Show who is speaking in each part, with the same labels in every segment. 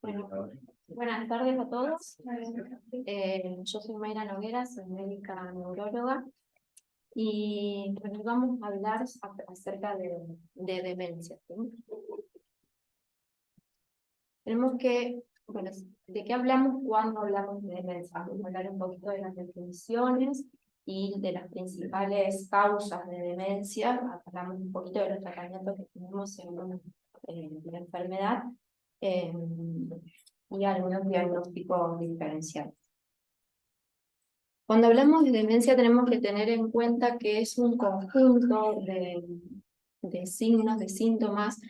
Speaker 1: Bueno, buenas tardes a todos. Yo soy Mayra Noguera, soy médica neuróloga y bueno, vamos a hablar acerca de demencia, ¿sí? Tenemos que, bueno, ¿de qué hablamos cuando hablamos de demencia? Vamos a hablar un poquito de las definiciones y de las principales causas de demencia. Hablamos un poquito de los tratamientos que tenemos según la enfermedad. Y algunos diagnósticos diferenciales. Cuando hablamos de demencia tenemos que tener en cuenta que es un conjunto de signos, de síntomas,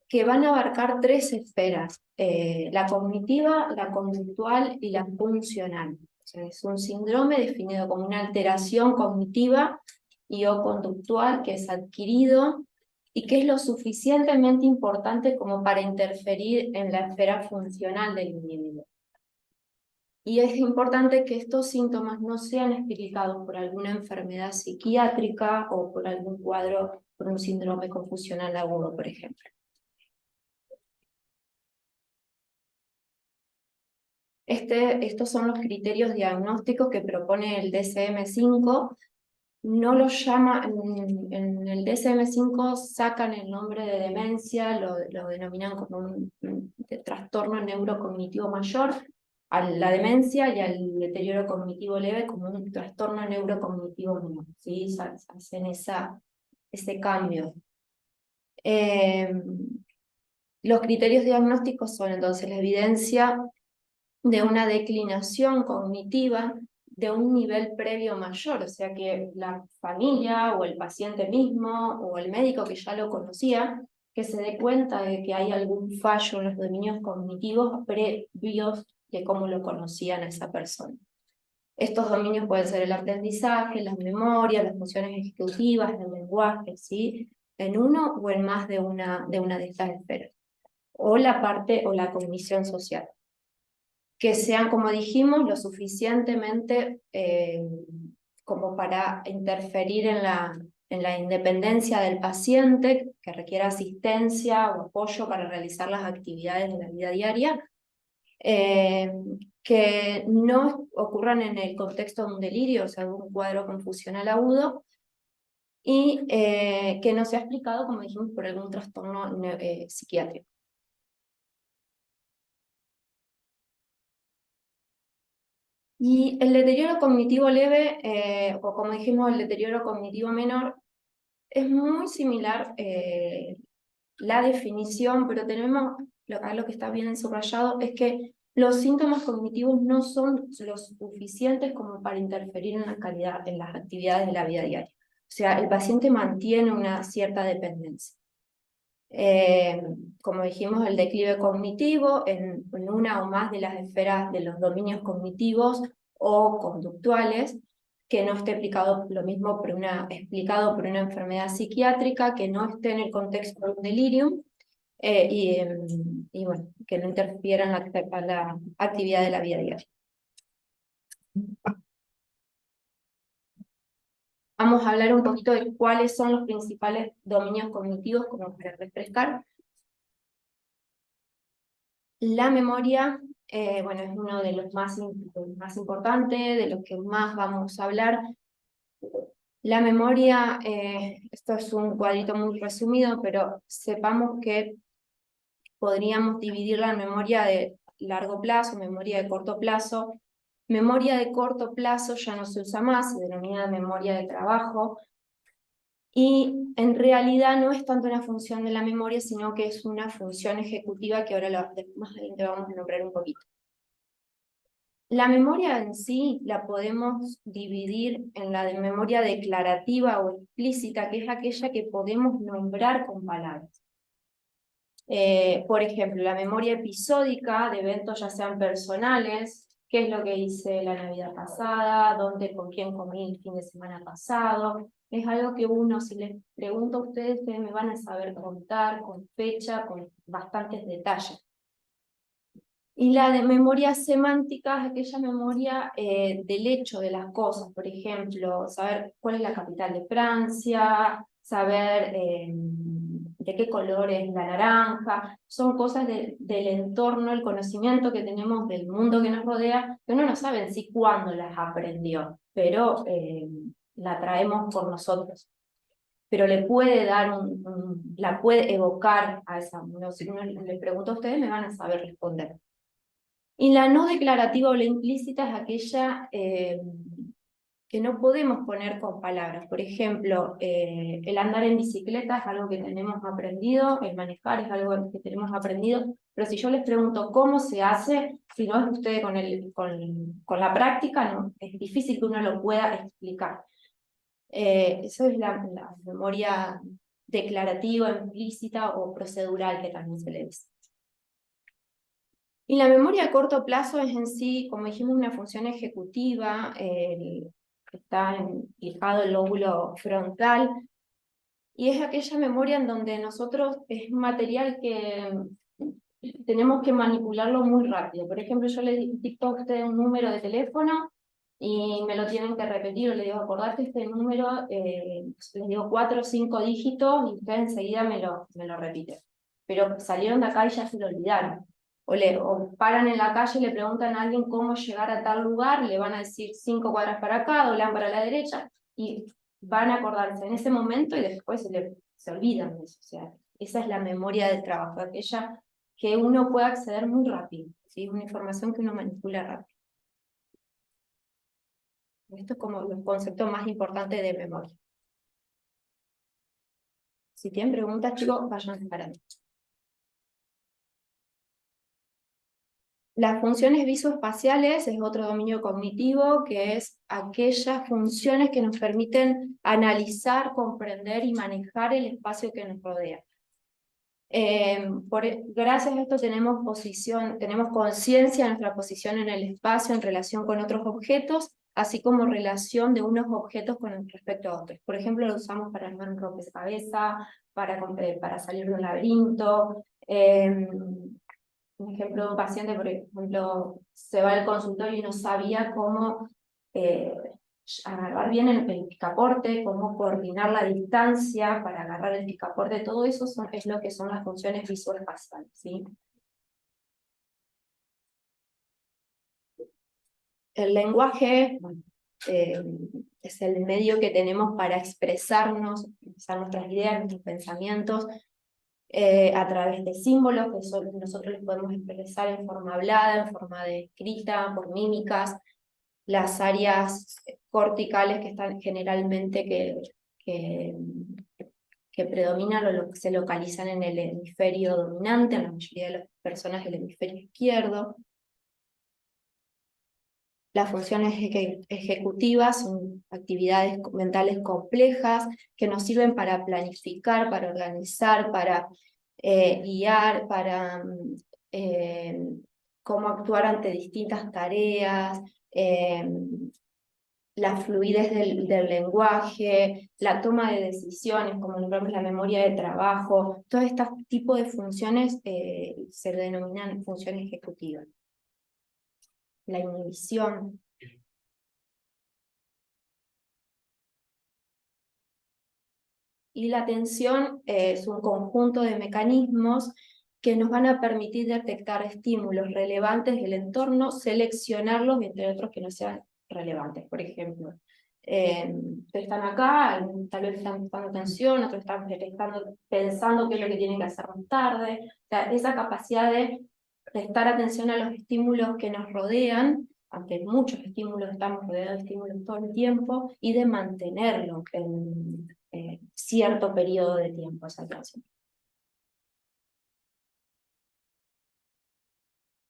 Speaker 1: que van a abarcar tres esferas: la cognitiva, la conductual y la funcional. O sea, es un síndrome definido como una alteración cognitiva y o conductual que es adquirido y que es lo suficientemente importante como para interferir en la esfera funcional del individuo. Y es importante que estos síntomas no sean explicados por alguna enfermedad psiquiátrica o por algún cuadro, por un síndrome confusional agudo, por ejemplo. Estos son los criterios diagnósticos que propone el DSM-5. No lo llama, en el DSM-5 sacan el nombre de demencia, lo denominan como un trastorno neurocognitivo mayor, a la demencia y al deterioro cognitivo leve como un trastorno neurocognitivo menor, ¿sí? Hacen ese cambio. Los criterios diagnósticos son entonces la evidencia de una declinación cognitiva de un nivel previo mayor, o sea que la familia o el paciente mismo o el médico que ya lo conocía, que se dé cuenta de que hay algún fallo en los dominios cognitivos previos de cómo lo conocían a esa persona. Estos dominios pueden ser el aprendizaje, la memoria, las funciones ejecutivas, el lenguaje, ¿sí? En uno o en más de una de estas esferas. O la parte o la cognición social. Que sean, como dijimos, lo suficientemente como para interferir en la independencia del paciente, que requiera asistencia o apoyo para realizar las actividades de la vida diaria, que no ocurran en el contexto de un delirio, o sea, de un cuadro confusional agudo, y que no sea explicado, como dijimos, por algún trastorno psiquiátrico. Y el deterioro cognitivo leve, o como dijimos, el deterioro cognitivo menor, es muy similar la definición, pero tenemos, lo que está bien subrayado, es que los síntomas cognitivos no son lo suficientes como para interferir en la calidad, en las actividades de la vida diaria. O sea, el paciente mantiene una cierta dependencia. Como dijimos, el declive cognitivo en una o más de las esferas de los dominios cognitivos o conductuales, que no esté explicado lo mismo explicado por una enfermedad psiquiátrica, que no esté en el contexto de un delirium, y bueno, que no interfiera en la actividad de la vida diaria. Vamos a hablar un poquito de cuáles son los principales dominios cognitivos, como para refrescar. La memoria, bueno, es uno de los más importantes, de los que más vamos a hablar. La memoria, esto es un cuadrito muy resumido, pero sepamos que podríamos dividirla en memoria de largo plazo, memoria de corto plazo. Memoria de corto plazo ya no se usa más, se denomina memoria de trabajo. Y en realidad no es tanto una función de la memoria, sino que es una función ejecutiva que ahora más adelante vamos a nombrar un poquito. La memoria en sí la podemos dividir en la de memoria declarativa o explícita, que es aquella que podemos nombrar con palabras. Por ejemplo, la memoria episódica de eventos ya sean personales, qué es lo que hice la Navidad pasada, dónde, con quién comí el fin de semana pasado. Es algo que uno, si les pregunto a ustedes me van a saber contar con fecha, con bastantes detalles. Y la de memoria semántica es aquella memoria del hecho de las cosas, por ejemplo, saber cuál es la capital de Francia, saber de qué color es la naranja, son cosas del entorno, el conocimiento que tenemos del mundo que nos rodea, que uno no sabe en sí cuándo las aprendió, pero la traemos por nosotros. Pero le puede dar la puede evocar a esa, no, si uno le pregunto a ustedes, me van a saber responder. Y la no declarativa o la implícita es aquella que no podemos poner con palabras. Por ejemplo, el andar en bicicleta es algo que tenemos aprendido, el manejar es algo que tenemos aprendido, pero si yo les pregunto cómo se hace, si no es usted con la práctica, no, es difícil que uno lo pueda explicar. Eso es la memoria declarativa, implícita o procedural, que también se le dice. Y la memoria a corto plazo es en sí, como dijimos, una función ejecutiva, está fijado el lóbulo frontal, y es aquella memoria en donde nosotros es material que tenemos que manipularlo muy rápido. Por ejemplo, yo le dicto a usted un número de teléfono y me lo tienen que repetir, o le digo, acordate este número, les digo 4 o 5 dígitos y usted enseguida me lo repite. Pero salieron de acá y ya se lo olvidaron. O paran en la calle y le preguntan a alguien cómo llegar a tal lugar, le van a decir 5 cuadras para acá, doblan para la derecha, y van a acordarse en ese momento y después se olvidan de eso. O sea, esa es la memoria del trabajo, aquella que uno puede acceder muy rápido, ¿sí? Una información que uno manipula rápido. Esto es como los conceptos más importantes de memoria. Si tienen preguntas, chicos, vayan parando. Las funciones visoespaciales es otro dominio cognitivo, que es aquellas funciones que nos permiten analizar, comprender y manejar el espacio que nos rodea. Gracias a esto tenemos conciencia de nuestra posición en el espacio en relación con otros objetos, así como relación de unos objetos con respecto a otros. Por ejemplo, lo usamos para armar un rompecabezas, para salir de un laberinto. Un ejemplo de un paciente, por ejemplo, se va al consultorio y no sabía cómo eh, agarrar bien el picaporte, cómo coordinar la distancia para agarrar el picaporte, todo eso es lo que son las funciones visoespaciales, ¿sí? El lenguaje es el medio que tenemos para expresarnos, expresar nuestras ideas, nuestros pensamientos, a través de símbolos que nosotros les podemos expresar en forma hablada, en forma de escrita, por mímicas, las áreas corticales que están generalmente que predominan o que se localizan en el hemisferio dominante, en la mayoría de las personas del hemisferio izquierdo. Las funciones ejecutivas son actividades mentales complejas que nos sirven para planificar, para organizar, para guiar, para cómo actuar ante distintas tareas, la fluidez del lenguaje, la toma de decisiones, como nombramos la memoria de trabajo, todo este tipo de funciones se denominan funciones ejecutivas. La inhibición. Y la atención es un conjunto de mecanismos que nos van a permitir detectar estímulos relevantes del entorno, seleccionarlos, entre otros que no sean relevantes. Por ejemplo, ustedes están acá, tal vez están prestando atención, otros están pensando qué es lo que tienen que hacer más tarde. O sea, esa capacidad de prestar atención a los estímulos que nos rodean, ante muchos estímulos, estamos rodeados de estímulos todo el tiempo, y de mantenerlo en cierto periodo de tiempo, esa atención.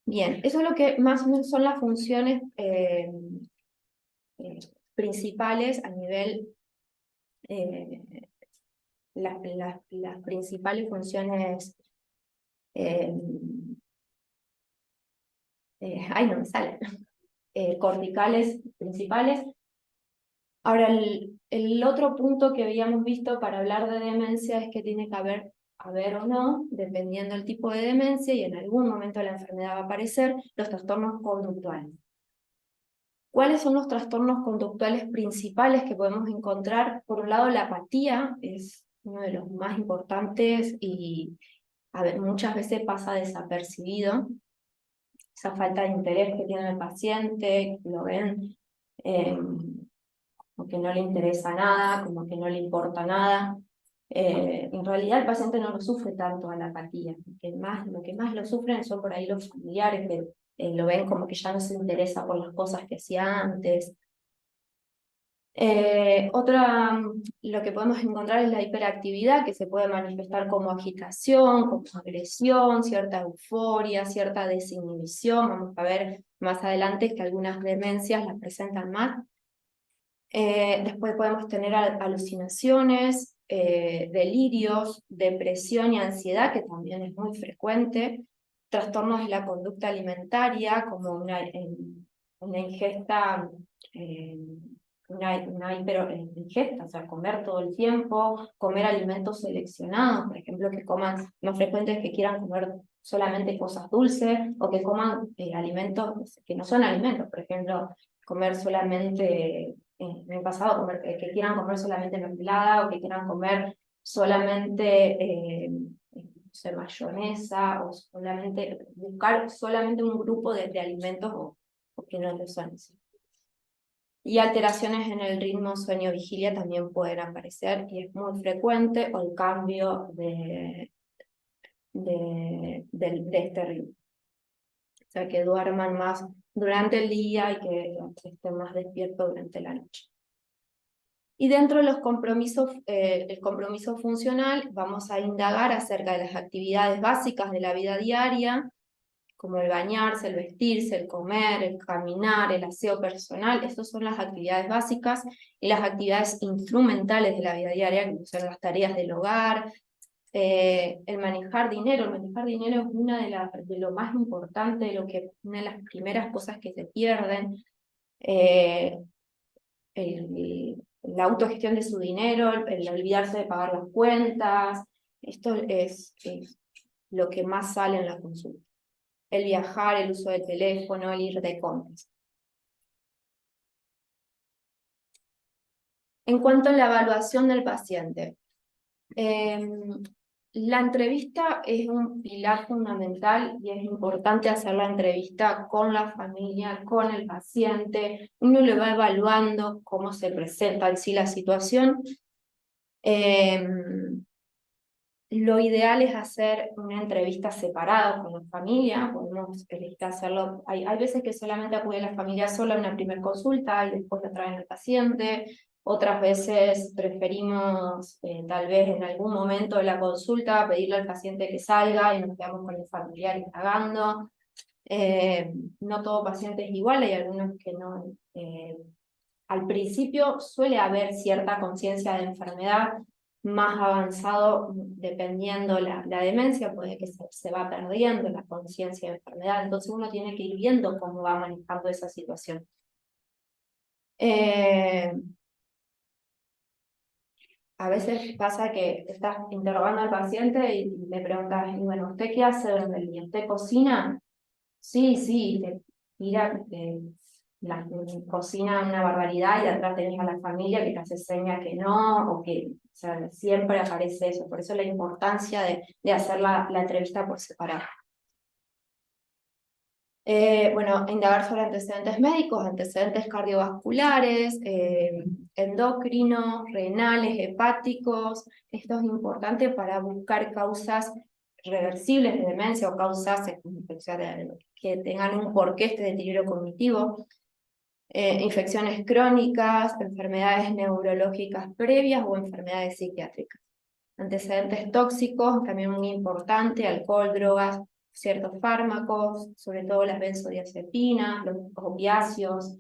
Speaker 1: Bien, eso es lo que más o menos son las funciones principales a nivel, las principales funciones, ay, no me sale, corticales principales. Ahora, el otro punto que habíamos visto para hablar de demencia es que tiene que haber o no, dependiendo del tipo de demencia, y en algún momento la enfermedad va a aparecer, los trastornos conductuales. ¿Cuáles son los trastornos conductuales principales que podemos encontrar? Por un lado, la apatía es uno de los más importantes y a ver, muchas veces pasa desapercibido, esa falta de interés que tiene el paciente, que lo ven como que no le interesa nada, como que no le importa nada. En realidad el paciente no lo sufre tanto a la apatía, lo que más lo sufren son por ahí los familiares que lo ven como que ya no se interesa por las cosas que hacía antes. Lo que podemos encontrar es la hiperactividad, que se puede manifestar como agitación, como agresión, cierta euforia, cierta desinhibición. Vamos a ver más adelante que algunas demencias las presentan más. Después podemos tener alucinaciones, delirios, depresión y ansiedad, que también es muy frecuente, trastornos de la conducta alimentaria, como una ingesta, eh, una hiperingesta, o sea, comer todo el tiempo, comer alimentos seleccionados, por ejemplo, que coman, más frecuente es que quieran comer solamente cosas dulces, o que coman alimentos que no son alimentos, por ejemplo, comer solamente me ha pasado que quieran comer solamente mermelada o que quieran comer solamente no sé, mayonesa o solamente buscar solamente un grupo de alimentos o que no lo son. ¿Sí? Y alteraciones en el ritmo sueño-vigilia también pueden aparecer y es muy frecuente o el cambio de este ritmo. O sea, que duerman más durante el día y que estén más despiertos durante la noche. Y dentro de los compromisos, el compromiso funcional, vamos a indagar acerca de las actividades básicas de la vida diaria, como el bañarse, el vestirse, el comer, el caminar, el aseo personal. Estas son las actividades básicas y las actividades instrumentales de la vida diaria, que son las tareas del hogar, el manejar dinero. El manejar dinero es de lo más importante, una de las primeras cosas que se pierden. La autogestión de su dinero, el olvidarse de pagar las cuentas, esto es lo que más sale en la consulta. El viajar, el uso del teléfono, el ir de compras. En cuanto a la evaluación del paciente, la entrevista es un pilar fundamental y es importante hacer la entrevista con la familia, con el paciente. Uno le va evaluando cómo se presenta en sí la situación. Lo ideal es hacer una entrevista separada con la familia, podemos elegir hacerlo, hay veces que solamente acude la familia sola en una primera consulta y después la traen al paciente, otras veces preferimos tal vez en algún momento de la consulta pedirle al paciente que salga y nos quedamos con el familiar indagando. No todo paciente es igual, hay algunos que no. Al principio suele haber cierta conciencia de enfermedad, más avanzado, dependiendo la demencia, puede que se va perdiendo la conciencia de enfermedad, entonces uno tiene que ir viendo cómo va manejando esa situación. A veces pasa que estás interrogando al paciente y le preguntas, bueno, ¿usted qué hace durante el día? ¿Usted cocina? Sí, sí, te mira, cocina una barbaridad y atrás tenés a la familia que te hace señas que no, o que, o sea, siempre aparece eso. Por eso la importancia de hacer la entrevista por separado. Bueno, indagar sobre antecedentes médicos, antecedentes cardiovasculares, endocrinos, renales, hepáticos. Esto es importante para buscar causas reversibles de demencia o causas que tengan un porqué este deterioro cognitivo. Infecciones crónicas, enfermedades neurológicas previas o enfermedades psiquiátricas. Antecedentes tóxicos, también muy importante, alcohol, drogas, ciertos fármacos, sobre todo las benzodiazepinas, los opiáceos,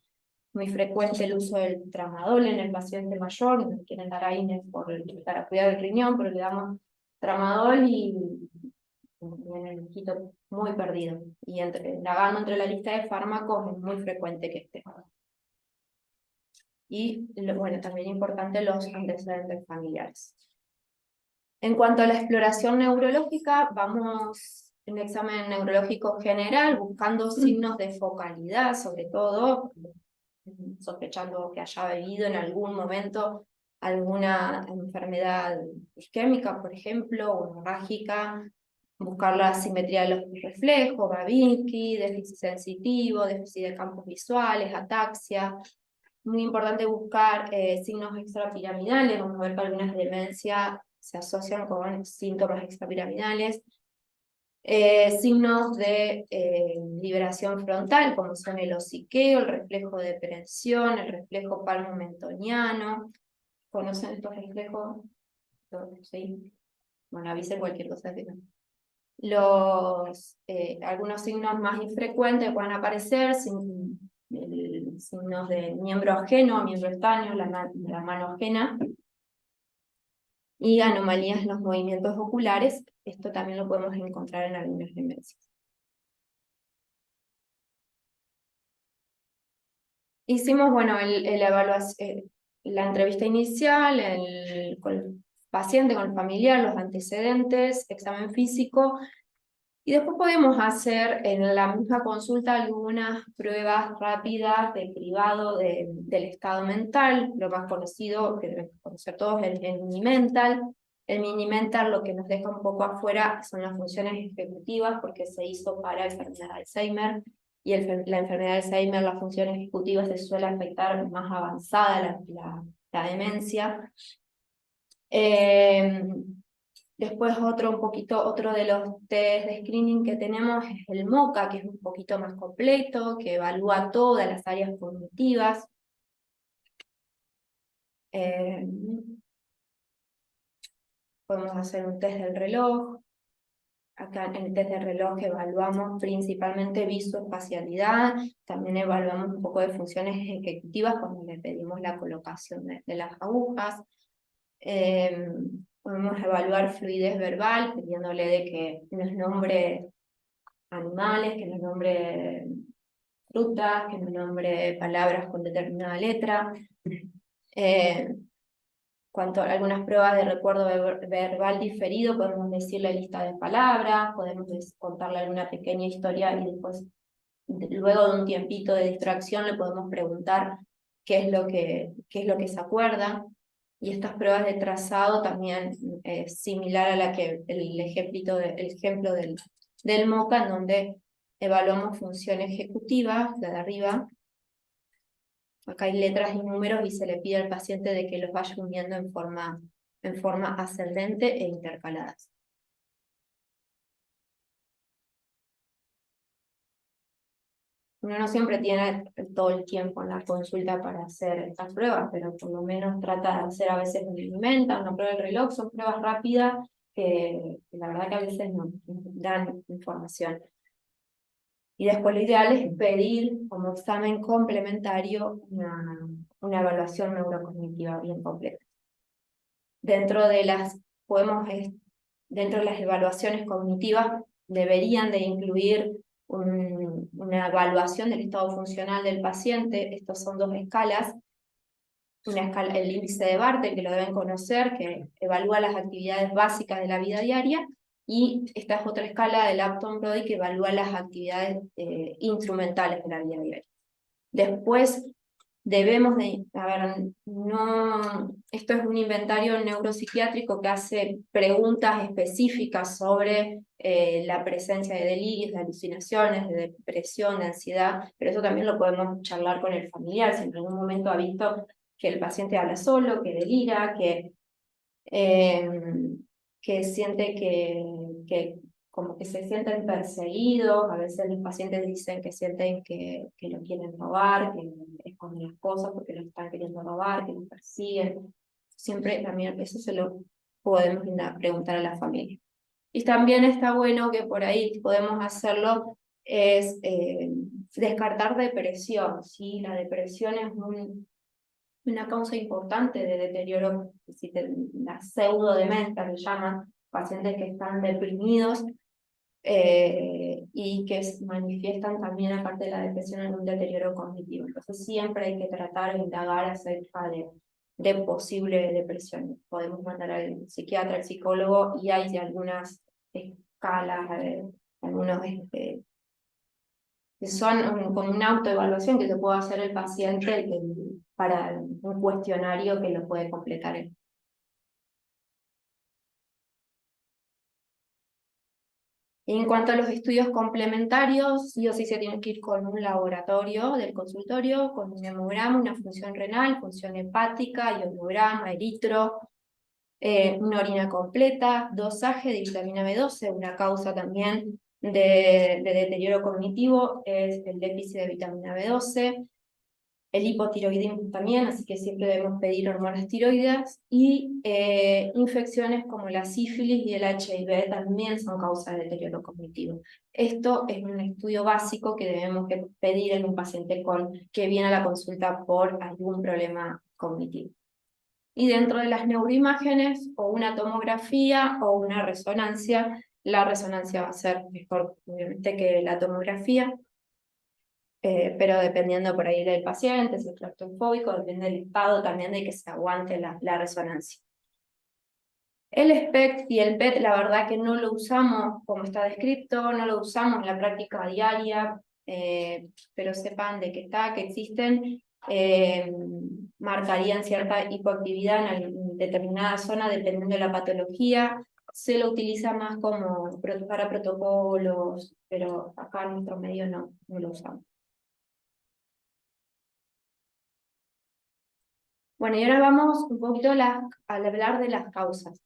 Speaker 1: muy frecuente el uso del tramadol en el paciente mayor, nos quieren dar ahí para cuidar el riñón, pero le damos tramadol y viene el hijito muy perdido. Y indagando entre la lista de fármacos es muy frecuente que esté. Y bueno, también importante los antecedentes familiares. En cuanto a la exploración neurológica, vamos en examen neurológico general, buscando signos de focalidad, sobre todo, sospechando que haya bebido en algún momento alguna enfermedad isquémica, por ejemplo, o hemorrágica, buscar la simetría de los reflejos, Babinski, déficit sensitivo, déficit de campos visuales, ataxia. Muy importante buscar signos extrapiramidales. Vamos a ver que algunas demencias se asocian con síntomas extrapiramidales. Signos de liberación frontal, como son el hociqueo, el reflejo de prensión, el reflejo palmo-mentoniano. ¿Conocen estos reflejos? ¿Sí? Bueno, avisen cualquier cosa que no. Algunos signos más infrecuentes que pueden aparecer, signos de miembro ajeno, miembro extraño, la mano ajena, y anomalías en los movimientos oculares. Esto también lo podemos encontrar en algunas demencias. Hicimos, bueno, la entrevista inicial con el paciente, con el familiar, los antecedentes, examen físico, y después podemos hacer en la misma consulta algunas pruebas rápidas de cribado del estado mental. Lo más conocido, que deben conocer todos, es el Mini-Mental. El Mini-Mental lo que nos deja un poco afuera son las funciones ejecutivas, porque se hizo para enfermedad de Alzheimer, y la enfermedad de Alzheimer, las funciones ejecutivas se suele afectar más avanzada la demencia. Después otro de los test de screening que tenemos es el MoCA, que es un poquito más completo, que evalúa todas las áreas cognitivas. Podemos hacer un test del reloj. Acá en el test del reloj evaluamos principalmente visoespacialidad, también evaluamos un poco de funciones ejecutivas cuando le pedimos la colocación de las agujas. Podemos evaluar fluidez verbal, pidiéndole de que nos nombre animales, que nos nombre frutas, que nos nombre palabras con determinada letra. Cuanto a algunas pruebas de recuerdo verbal diferido, podemos decirle lista de palabras, podemos contarle alguna pequeña historia y después, luego de un tiempito de distracción, le podemos preguntar qué es lo que se acuerda. Y estas pruebas de trazado también es similar a la que el ejemplo del MoCA, en donde evaluamos función ejecutiva, la de arriba. Acá hay letras y números y se le pide al paciente de que los vaya uniendo en forma ascendente e intercaladas. Uno no siempre tiene todo el tiempo en la consulta para hacer estas pruebas, pero por lo menos trata de hacer a veces un Mini-Mental, una prueba del reloj. Son pruebas rápidas que la verdad que a veces nos dan información. Y después lo ideal es pedir como examen complementario una evaluación neurocognitiva bien completa. Dentro de las evaluaciones cognitivas deberían de incluir una evaluación del estado funcional del paciente. Estos son dos escalas. Una escala, el índice de Bartel, que lo deben conocer, que evalúa las actividades básicas de la vida diaria, y esta es otra escala del Upton-Brody, que evalúa las actividades instrumentales de la vida diaria. Después debemos de, esto es un inventario neuropsiquiátrico que hace preguntas específicas sobre la presencia de delirios, de alucinaciones, de depresión, de ansiedad, pero eso también lo podemos charlar con el familiar, si en algún momento ha visto que el paciente habla solo, que delira, que siente que como que se sienten perseguidos. A veces los pacientes dicen que sienten que lo quieren robar, que esconden las cosas porque lo están queriendo robar, que los persiguen. Siempre también eso se lo podemos preguntar a la familia. Y también está bueno que por ahí podemos hacerlo, es descartar depresión, ¿sí? La depresión es una causa importante de deterioro, la pseudodemencia se llaman, pacientes que están deprimidos y que manifiestan también, aparte de la depresión, en un deterioro cognitivo. Entonces siempre hay que tratar de indagar acerca de posible depresión. Podemos mandar al psiquiatra, al psicólogo, y hay algunas escalas, algunos que son como una autoevaluación que se puede hacer el paciente para un cuestionario que lo puede completar él. En cuanto a los estudios complementarios, sí o sí se tiene que ir con un laboratorio del consultorio, con un hemograma, una función renal, función hepática, ionograma, eritro, una orina completa, dosaje de vitamina B12, una causa también de deterioro cognitivo es el déficit de vitamina B12, el hipotiroidismo también, así que siempre debemos pedir hormonas tiroideas, y infecciones como la sífilis y el HIV también son causas de deterioro cognitivo. Esto es un estudio básico que debemos pedir en un paciente que viene a la consulta por algún problema cognitivo. Y dentro de las neuroimágenes, o una tomografía o una resonancia, la resonancia va a ser mejor, obviamente, que la tomografía, pero dependiendo por ahí del paciente, si es claustrofóbico, depende del estado también de que se aguante la resonancia. El SPECT y el PET, la verdad que no lo usamos como está descrito, no lo usamos en la práctica diaria, pero sepan de que que existen, marcarían cierta hipoactividad en determinada zona dependiendo de la patología. Se lo utiliza más como para protocolos, pero acá en nuestro medio no lo usamos. Bueno, y ahora vamos un poquito a hablar de las causas.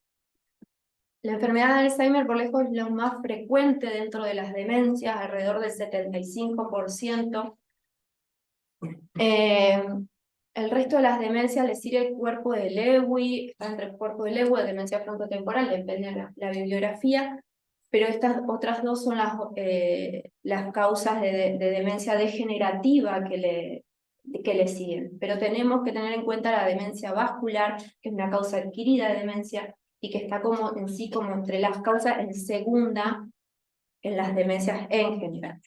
Speaker 1: La enfermedad de Alzheimer, por lejos, es lo más frecuente dentro de las demencias, alrededor del 75%. El resto de las demencias le sigue el cuerpo de Lewy, está entre el cuerpo de Lewy y demencia frontotemporal, depende de la bibliografía, pero estas otras dos son las causas de demencia degenerativa que le siguen. Pero tenemos que tener en cuenta la demencia vascular, que es una causa adquirida de demencia, y que está como en sí como entre las causas en segunda en las demencias en general.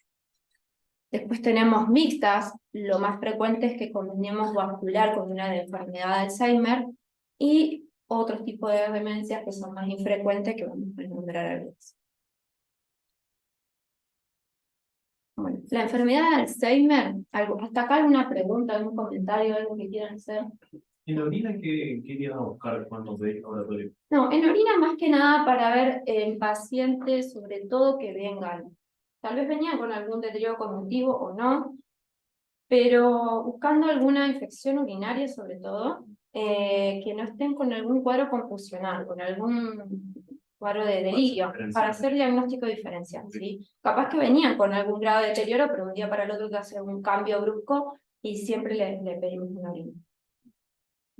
Speaker 1: Después tenemos mixtas, lo más frecuente es que combinemos vascular con una enfermedad de Alzheimer, y otros tipos de demencias que son más infrecuentes, que vamos a nombrar algunas. Bueno, la enfermedad de Alzheimer, hasta acá alguna pregunta, algún comentario, algo que quieran hacer.
Speaker 2: ¿En orina qué irían a buscar cuando veis laboratorio?
Speaker 1: No, en orina más que nada para ver en pacientes, sobre todo que vengan, tal vez venían con algún deterioro cognitivo o no, pero buscando alguna infección urinaria sobre todo, que no estén con algún cuadro confusional, con algún cuadro de delirio, para hacer diagnóstico diferencial, ¿sí? Capaz que venían con algún grado de deterioro, pero un día para el otro te hace un cambio brusco y siempre le pedimos una orina.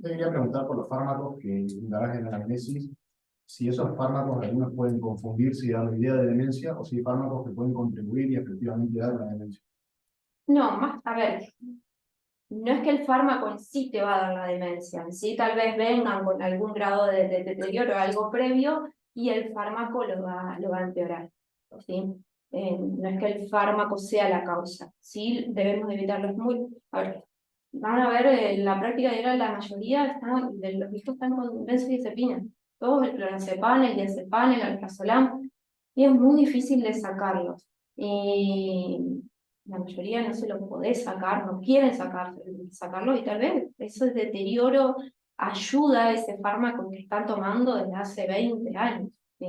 Speaker 3: Te quería preguntar por los fármacos que indagas en la anamnesis, si esos fármacos algunos pueden confundirse y dar la idea de demencia, o si hay fármacos que pueden contribuir y efectivamente dar la demencia.
Speaker 1: No, más, a ver, no es que el fármaco en sí te va a dar la demencia, en sí tal vez vengan con algún grado de deterioro o algo previo y el fármaco lo va a empeorar, ¿sí? No es que el fármaco sea la causa, sí debemos evitarlos muy. A ver, van a ver en la práctica diaria la mayoría de los hijos están con benzodiazepina, todos el clonazepam, el diazepam, el alprazolam, y es muy difícil de sacarlos. Y la mayoría no se lo podés sacar, no quieren sacarlo, y tal vez eso es deterioro, ayuda a ese fármaco que están tomando desde hace 20 años, ¿sí?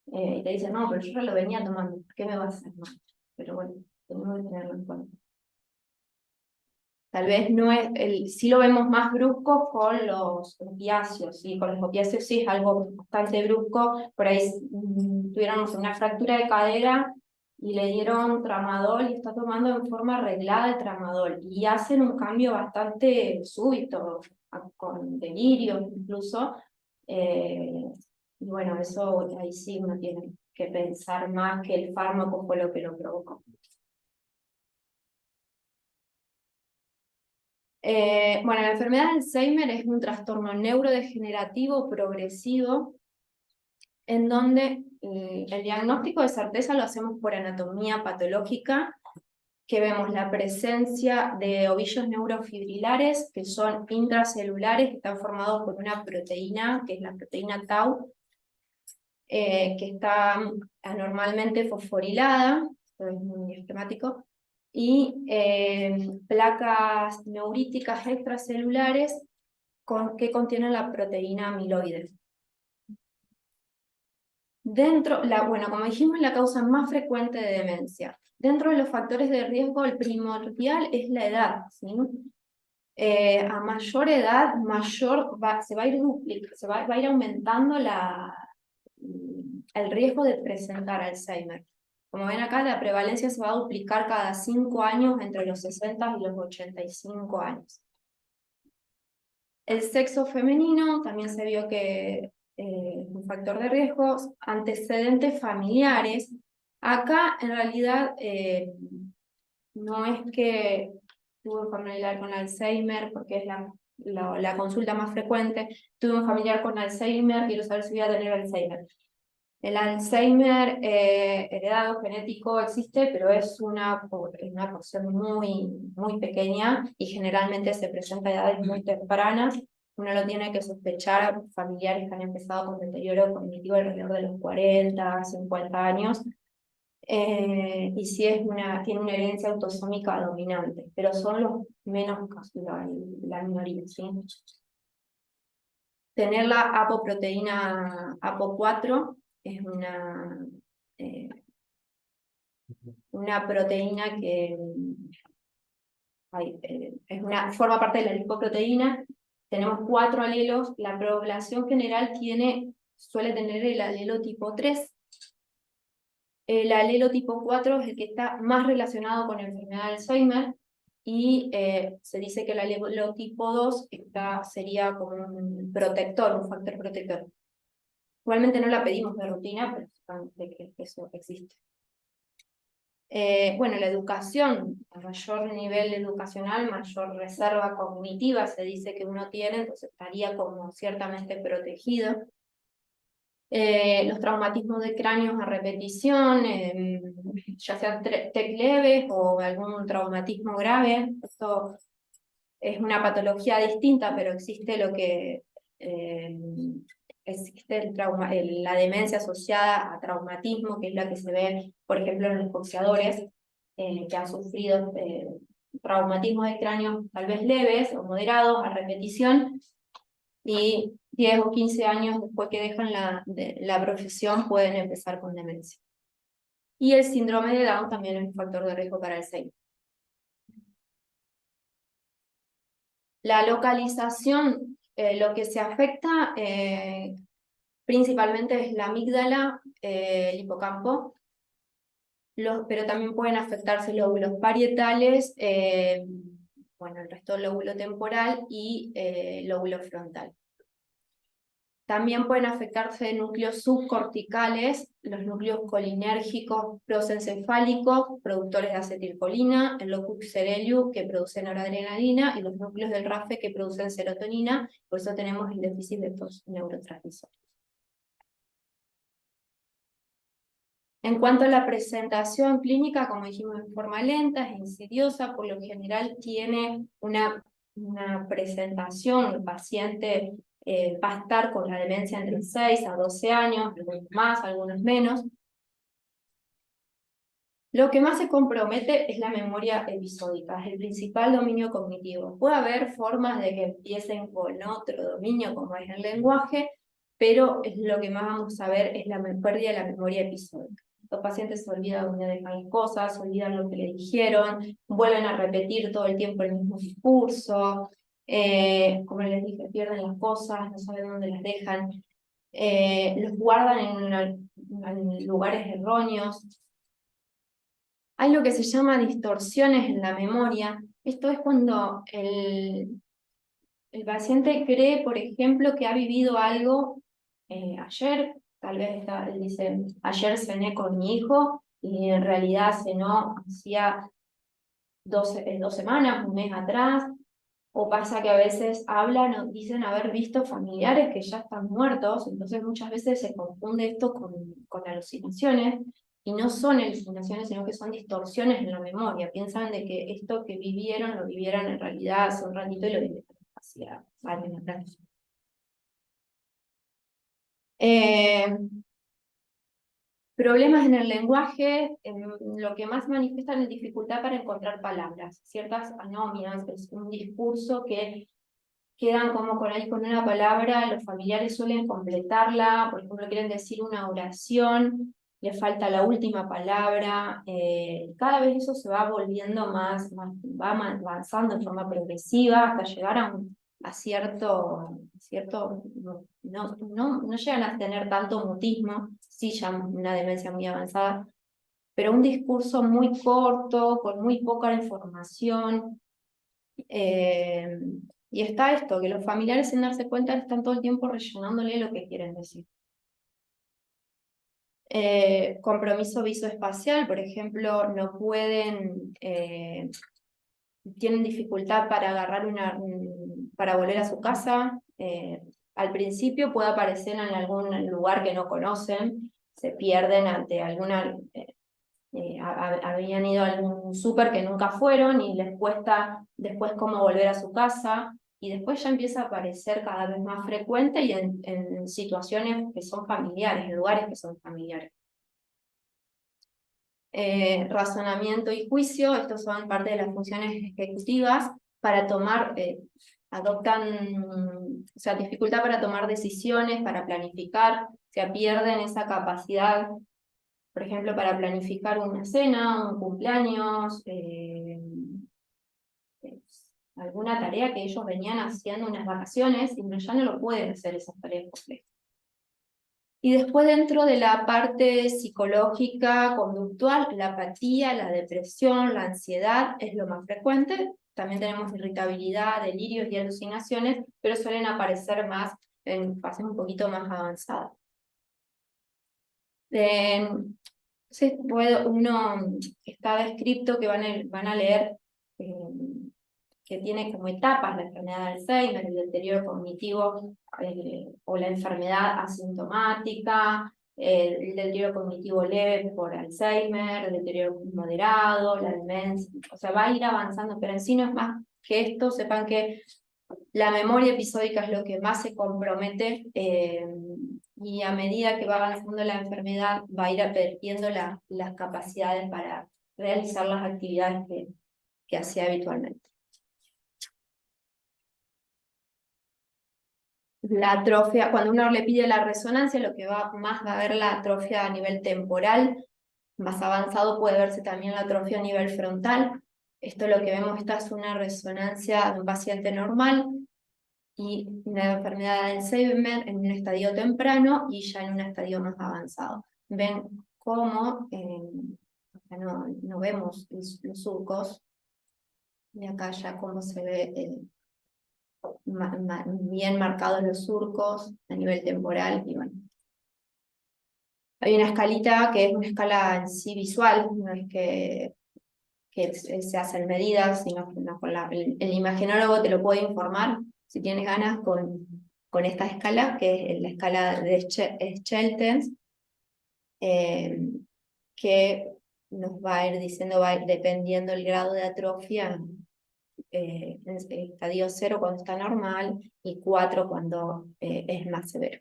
Speaker 1: Y te dicen, no, pero yo ya lo venía tomando, ¿qué me va a hacer? No. Pero bueno, tenemos que tenerlo en cuenta. Tal vez no es, sí lo vemos más brusco con los opiáceos, ¿sí? Con los opiáceos sí es algo bastante brusco, por ahí tuvieron una fractura de cadera y le dieron tramadol y está tomando en forma arreglada el tramadol, y hacen un cambio bastante súbito, con delirio incluso, y bueno, eso ahí sí uno tiene que pensar más que el fármaco fue lo que lo provocó. Bueno, la enfermedad de Alzheimer es un trastorno neurodegenerativo progresivo en donde el diagnóstico de certeza lo hacemos por anatomía patológica, que vemos la presencia de ovillos neurofibrilares que son intracelulares, que están formados por una proteína, que es la proteína tau, que está anormalmente fosforilada, esto es muy esquemático, y placas neuríticas extracelulares que contienen la proteína amiloide. Bueno, como dijimos, la causa más frecuente de demencia. Dentro de los factores de riesgo, el primordial es la edad, ¿sí? A mayor edad, se va a ir aumentando el riesgo de presentar Alzheimer. Como ven acá, la prevalencia se va a duplicar cada 5 años entre los 60 y los 85 años. El sexo femenino también se vio que es un factor de riesgo. Antecedentes familiares. Acá, en realidad, no es que tuve un familiar con Alzheimer, porque es la consulta más frecuente. Tuve un familiar con Alzheimer, quiero saber si voy a tener Alzheimer. El Alzheimer heredado genético existe, pero es una porción muy pequeña y generalmente se presenta a edades muy tempranas. Uno lo tiene que sospechar familiares que han empezado con deterioro cognitivo alrededor de los 40, 50 años. Y si tiene una herencia autosómica dominante, pero son los menos casos, la minoría, ¿sí? Tener la apoproteína APO4 es una proteína que forma parte de la lipoproteína. Tenemos 4 alelos. La población general suele tener el alelo tipo 3. El alelo tipo 4 es el que está más relacionado con la enfermedad de Alzheimer, y se dice que el alelo tipo 2 sería como un protector, un factor protector. Igualmente no la pedimos de rutina, pero sabemos que eso existe. Bueno, la educación, a mayor nivel educacional, mayor reserva cognitiva se dice que uno tiene, entonces estaría como ciertamente protegido. Los traumatismos de cráneos a repetición, ya sean TEC leves o algún traumatismo grave. Esto es una patología distinta, pero existe existe la demencia asociada a traumatismo, que es la que se ve, por ejemplo, en los boxeadores que han sufrido traumatismos de cráneo tal vez leves o moderados a repetición, y 10 o 15 años después que dejan la profesión pueden empezar con demencia. Y el síndrome de Down también es un factor de riesgo para Alzheimer. La localización, lo que se afecta principalmente es la amígdala, el hipocampo, pero también pueden afectarse lóbulos parietales, bueno, el resto del lóbulo temporal y lóbulo frontal. También pueden afectarse núcleos subcorticales, los núcleos colinérgicos prosencefálicos, productores de acetilcolina, el locus coeruleus, que produce noradrenalina, y los núcleos del RAFE, que producen serotonina. Por eso tenemos el déficit de estos neurotransmisores. En cuanto a la presentación clínica, como dijimos, en forma lenta, es insidiosa, por lo general tiene una presentación, el paciente va a estar con la demencia entre 6 a 12 años, algunos más, algunos menos. Lo que más se compromete es la memoria episódica, es el principal dominio cognitivo. Puede haber formas de que empiecen con otro dominio, como es el lenguaje, pero lo que más vamos a ver es la pérdida de la memoria episódica. Los pacientes se olvidan dónde dejan las cosas, se olvidan lo que le dijeron, vuelven a repetir todo el tiempo el mismo discurso, como les dije, pierden las cosas, no saben dónde las dejan, los guardan en lugares erróneos. Hay lo que se llama distorsiones en la memoria. Esto es cuando el paciente cree, por ejemplo, que ha vivido algo ayer. Tal vez él dice, ayer cené con mi hijo, y en realidad cenó hacía 2 semanas, un mes atrás. O pasa que a veces hablan o dicen haber visto familiares que ya están muertos, entonces muchas veces se confunde esto con alucinaciones, y no son alucinaciones, sino que son distorsiones en la memoria. Piensan de que esto que vivieron, lo vivieron en realidad hace un ratito y lo vivieron hacía años atrás. . Problemas en el lenguaje, lo que más manifiestan es dificultad para encontrar palabras, ciertas anomias, es un discurso que quedan como con ahí con una palabra, los familiares suelen completarla, por ejemplo, quieren decir una oración, le falta la última palabra, cada vez eso se va volviendo va avanzando en forma progresiva hasta llegar a cierto no llegan a tener tanto mutismo, sí ya una demencia muy avanzada, pero un discurso muy corto, con muy poca información. Y está esto, que los familiares sin darse cuenta están todo el tiempo rellenándole lo que quieren decir. Compromiso visoespacial, por ejemplo, no pueden, tienen dificultad para agarrar para volver a su casa. Al principio puede aparecer en algún lugar que no conocen, se pierden ante alguna habían ido a algún súper que nunca fueron y les cuesta después cómo volver a su casa, y después ya empieza a aparecer cada vez más frecuente y en situaciones que son familiares, en lugares que son familiares. Razonamiento y juicio, estos son parte de las funciones ejecutivas para tomar, adoptan, o sea, dificultad para tomar decisiones, para planificar, o sea, pierden esa capacidad, por ejemplo, para planificar una cena, un cumpleaños, alguna tarea que ellos venían haciendo unas vacaciones y ya no lo pueden hacer esas tareas complejas. Y después dentro de la parte psicológica, conductual, la apatía, la depresión, la ansiedad es lo más frecuente. También tenemos irritabilidad, delirios y alucinaciones, pero suelen aparecer más en fases un poquito más avanzadas. Uno está descrito que van a leer que tiene como etapas la enfermedad de Alzheimer, el deterioro cognitivo o la enfermedad asintomática, el deterioro cognitivo leve por Alzheimer, el deterioro moderado, la demencia, o sea, va a ir avanzando, pero en sí no es más que esto. Sepan que la memoria episódica es lo que más se compromete, y a medida que va avanzando la enfermedad va a ir perdiendo las capacidades para realizar las actividades que hacía habitualmente. La atrofia, cuando uno le pide la resonancia, lo que más va a ver la atrofia a nivel temporal, más avanzado puede verse también la atrofia a nivel frontal. Esto lo que vemos, esta es una resonancia de un paciente normal y una enfermedad de Alzheimer en un estadio temprano y ya en un estadio más avanzado. Ven cómo no vemos los surcos, y acá ya cómo se ve bien marcados los surcos a nivel temporal. Y bueno, hay una escalita que es una escala en sí visual, no es que se hacen medidas, sino que el imagenólogo te lo puede informar si tienes ganas con esta escala, que es la escala de Scheltens, que nos va a ir diciendo, dependiendo el grado de atrofia, en estadio 0 cuando está normal y 4 cuando es más severo.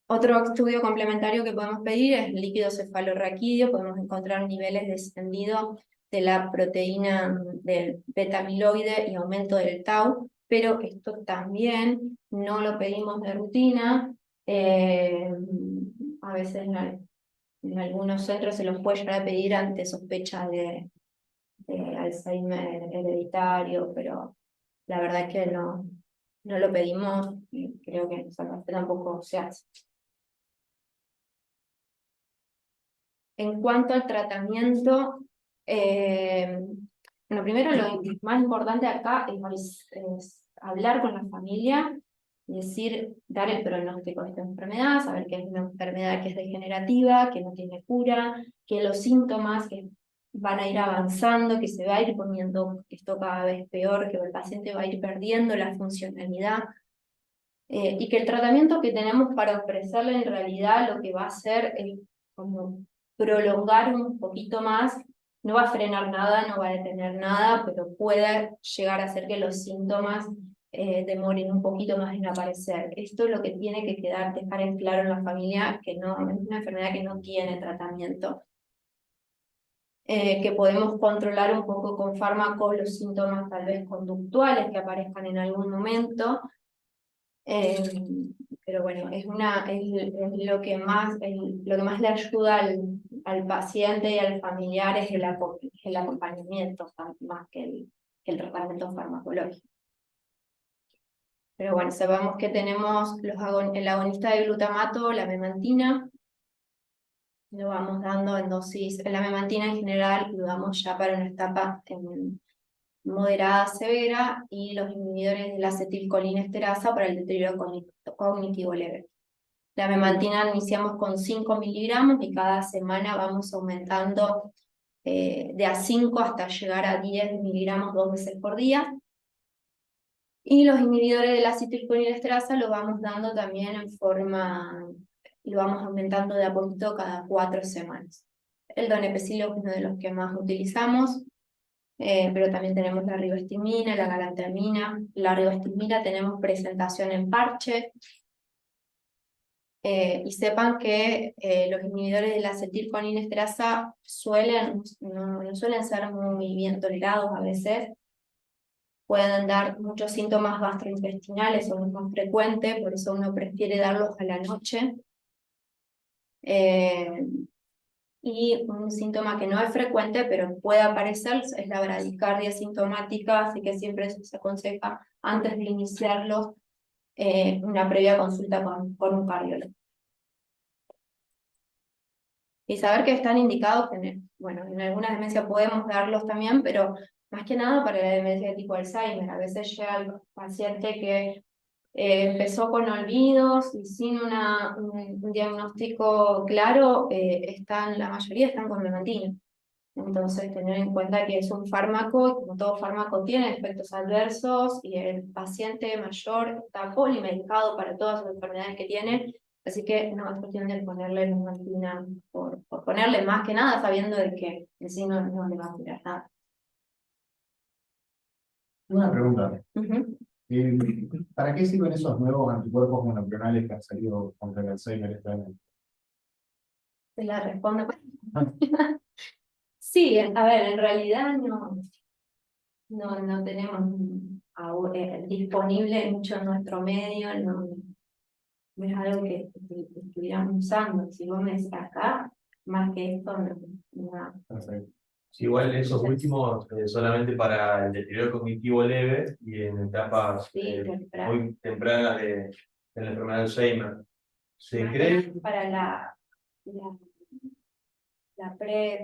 Speaker 1: Otro estudio complementario que podemos pedir es líquido cefalorraquídeo. Podemos encontrar niveles descendidos de la proteína del beta-amiloide y aumento del tau, pero esto también no lo pedimos de rutina. A veces en algunos centros se los puede llegar a pedir ante sospecha de Alzheimer hereditario, pero la verdad es que no lo pedimos y creo que tampoco se hace. En cuanto al tratamiento, bueno, primero lo más importante acá es hablar con la familia, dar el pronóstico de esta enfermedad, saber que es una enfermedad que es degenerativa, que no tiene cura, que los síntomas que van a ir avanzando, que se va a ir poniendo esto cada vez peor, que el paciente va a ir perdiendo la funcionalidad, y que el tratamiento que tenemos para ofrecerle en realidad lo que va a hacer es como prolongar un poquito más, no va a frenar nada, no va a detener nada, pero puede llegar a hacer que los síntomas demoren un poquito más en aparecer. Esto es lo que tiene que dejar en claro en la familia, que no es una enfermedad que no tiene tratamiento. Que podemos controlar un poco con fármacos los síntomas tal vez conductuales que aparezcan en algún momento. Pero bueno, es lo que más le ayuda al paciente y al familiar es el acompañamiento, más que el tratamiento farmacológico. Pero bueno, sabemos que tenemos el agonista de glutamato, la memantina, lo vamos dando en dosis, la memantina en general lo damos ya para una etapa moderada severa, y los inhibidores de la acetilcolinesterasa para el deterioro cognitivo leve. La memantina iniciamos con 5 miligramos y cada semana vamos aumentando de a 5 hasta llegar a 10 miligramos 2 veces por día. Y los inhibidores de la acetilcolinesterasa lo vamos dando también lo vamos aumentando de a poquito cada 4 semanas. El donepezil es uno de los que más utilizamos. Pero también tenemos la ribostimina, la galantamina. La ribostimina tenemos presentación en parche. Y sepan que los inhibidores de la acetilcolinesterasa no suelen ser muy bien tolerados a veces. Pueden dar muchos síntomas gastrointestinales, son los más frecuentes, por eso uno prefiere darlos a la noche. Y un síntoma que no es frecuente, pero puede aparecer, es la bradicardia sintomática, así que siempre se aconseja, antes de iniciarlos, una previa consulta con un cardiólogo. Y saber que están indicados, bueno, en algunas demencias podemos darlos también, pero más que nada para la demencia de tipo Alzheimer. A veces llega el paciente que empezó con olvidos y sin un diagnóstico claro, la mayoría están con memantina. Entonces, tener en cuenta que es un fármaco, y como todo fármaco tiene efectos adversos, y el paciente mayor está polimedicado para todas las enfermedades que tiene, así que no es cuestión de ponerle memantina por ponerle, más que nada sabiendo de que en sí no le va a tirar nada.
Speaker 3: Una pregunta.
Speaker 1: Ujú.
Speaker 3: ¿Para qué sirven esos nuevos anticuerpos monoclonales que han salido contra el Alzheimer este año?
Speaker 1: Se la respondo. Sí, a ver, en realidad no tenemos disponible mucho en nuestro medio, no es algo que estuviéramos usando. Si vos me decís acá, más que esto, no.
Speaker 3: Perfecto.
Speaker 2: Sí, igual esos últimos solamente para el deterioro cognitivo leve y en etapas
Speaker 1: Sí,
Speaker 2: muy tempranas de la enfermedad de Alzheimer. ¿Se
Speaker 1: más que
Speaker 2: cree?
Speaker 1: nada para la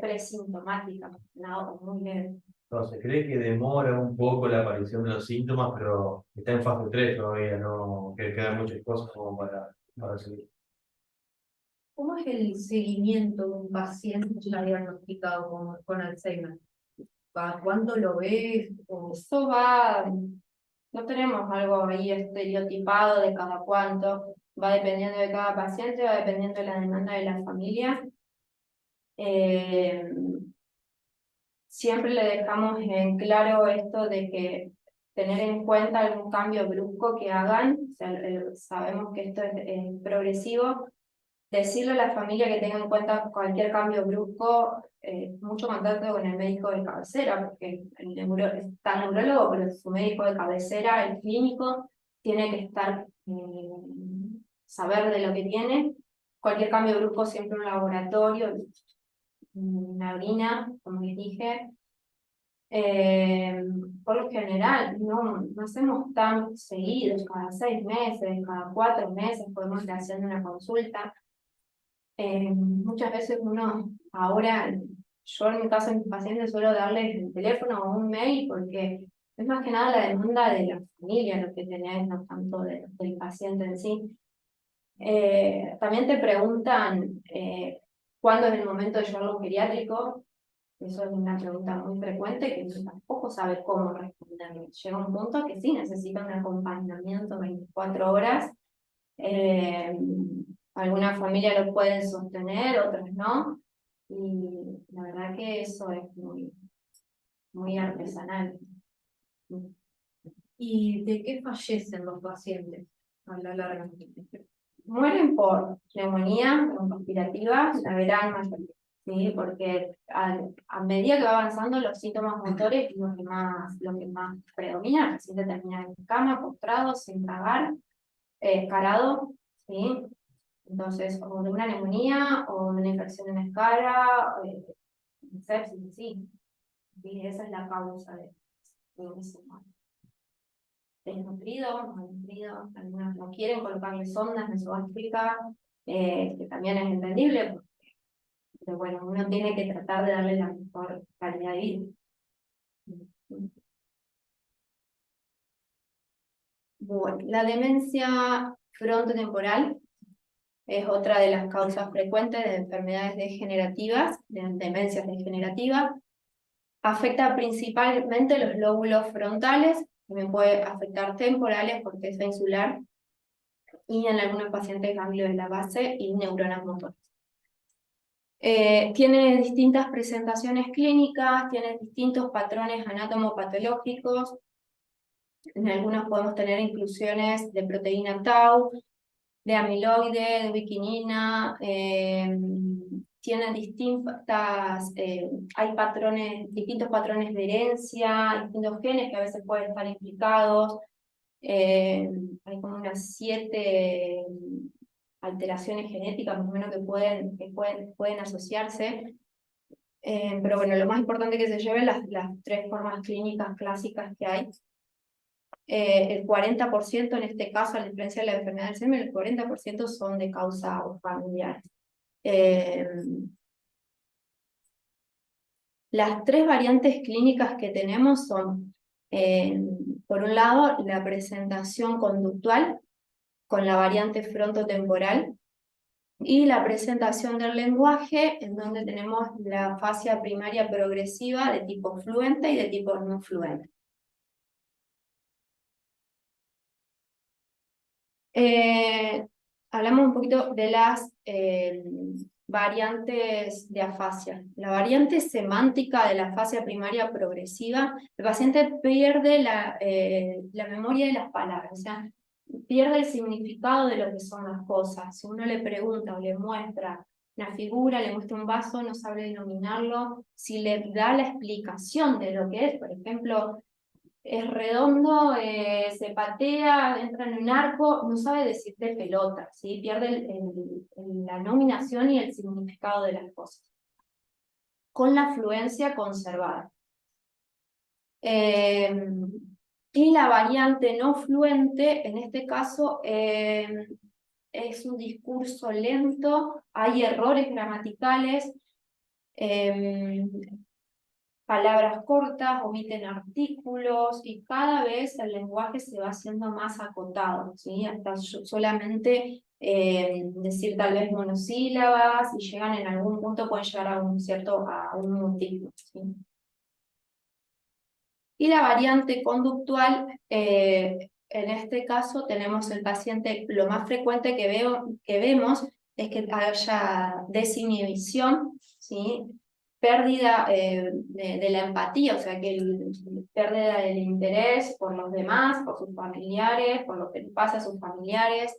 Speaker 1: presintomática, nada muy leve.
Speaker 2: No, se cree que demora un poco la aparición de los síntomas, pero está en fase 3 todavía, no que quedan muchas cosas como para seguir.
Speaker 4: ¿Cómo es el seguimiento de un paciente ya diagnosticado con Alzheimer? ¿Cada cuándo lo ves?
Speaker 1: Eso no tenemos algo ahí estereotipado de cada cuánto, va dependiendo de cada paciente, va dependiendo de la demanda de la familia. Siempre le dejamos en claro esto de que tener en cuenta algún cambio brusco que hagan, o sea, sabemos que esto es progresivo. Decirle a la familia que tenga en cuenta cualquier cambio brusco, mucho contacto con el médico de cabecera, porque está el neurólogo, pero su médico de cabecera, el clínico, tiene que saber de lo que tiene. Cualquier cambio brusco siempre un laboratorio, una orina, como les dije. Por lo general, no hacemos tan seguidos, cada 6 meses, cada 4 meses podemos ir haciendo una consulta. Muchas veces ahora, yo en mi caso en mis pacientes suelo darles el teléfono o un mail, porque es más que nada la demanda de la familia lo que tenés, no tanto del paciente en sí. También te preguntan cuándo es el momento de llevarlo a un geriátrico. Eso es una pregunta muy frecuente que uno tampoco sabe cómo responder. Llega un punto que sí necesita un acompañamiento 24 horas. Algunas familias lo pueden sostener, otras no. Y la verdad que eso es muy artesanal.
Speaker 4: ¿Y de qué fallecen los pacientes a la larga?
Speaker 1: Mueren por neumonía broncoaspirativa, la gran mayoría, ¿sí? Porque a medida que va avanzando los síntomas motores, lo que más predomina, el paciente termina en cama, postrado, sin tragar, escarado, ¿sí? Entonces, o de una neumonía, o de una infección en escara, sepsis, sí. Sí, esa es la causa de ese mal. Desnutrido, malnutrido, algunos no quieren colocarle sondas mesogástricas, que también es entendible, pero bueno, uno tiene que tratar de darle la mejor calidad de vida. Bueno, la demencia frontotemporal es otra de las causas frecuentes de enfermedades degenerativas, de demencias degenerativas. Afecta principalmente los lóbulos frontales, también puede afectar temporales, corteza insular, y en algunos pacientes ganglios de la base y neuronas motoras. Tiene distintas presentaciones clínicas, tiene distintos patrones anatomopatológicos. En algunos podemos tener inclusiones de proteína tau, de amiloide, de ubiquinina, tienen hay distintos patrones de herencia, distintos genes que a veces pueden estar implicados. Hay como unas 7 alteraciones genéticas más o menos que pueden asociarse. Pero bueno, lo más importante que se lleven las 3 formas clínicas clásicas que hay. El 40% en este caso, a diferencia de la enfermedad del Alzheimer, el 40% son de causa familiar. Las 3 variantes clínicas que tenemos son, por un lado, la presentación conductual, con la variante frontotemporal, y la presentación del lenguaje, en donde tenemos la fascia primaria progresiva de tipo fluente y de tipo no fluente. Hablamos un poquito de las variantes de afasia. La variante semántica de la afasia primaria progresiva, el paciente pierde la memoria de las palabras, o sea, pierde el significado de lo que son las cosas. Si uno le pregunta o le muestra una figura, le muestra un vaso, no sabe denominarlo. Si le da la explicación de lo que es, por ejemplo, es redondo, se patea, entra en un arco, no sabe decirte pelota, ¿sí? Pierde la nominación y el significado de las cosas. Con la fluencia conservada. Y la variante no fluente, en este caso, es un discurso lento, hay errores gramaticales, palabras cortas, omiten artículos, y cada vez el lenguaje se va haciendo más acotado, ¿sí? Hasta solamente decir tal vez monosílabas, y llegan en algún punto, pueden llegar a un mutismo, ¿sí? Y la variante conductual, en este caso tenemos el paciente, lo más frecuente que vemos es que haya desinhibición, ¿sí? Pérdida de la empatía, o sea, pérdida del interés por los demás, por sus familiares, por lo que les pasa a sus familiares,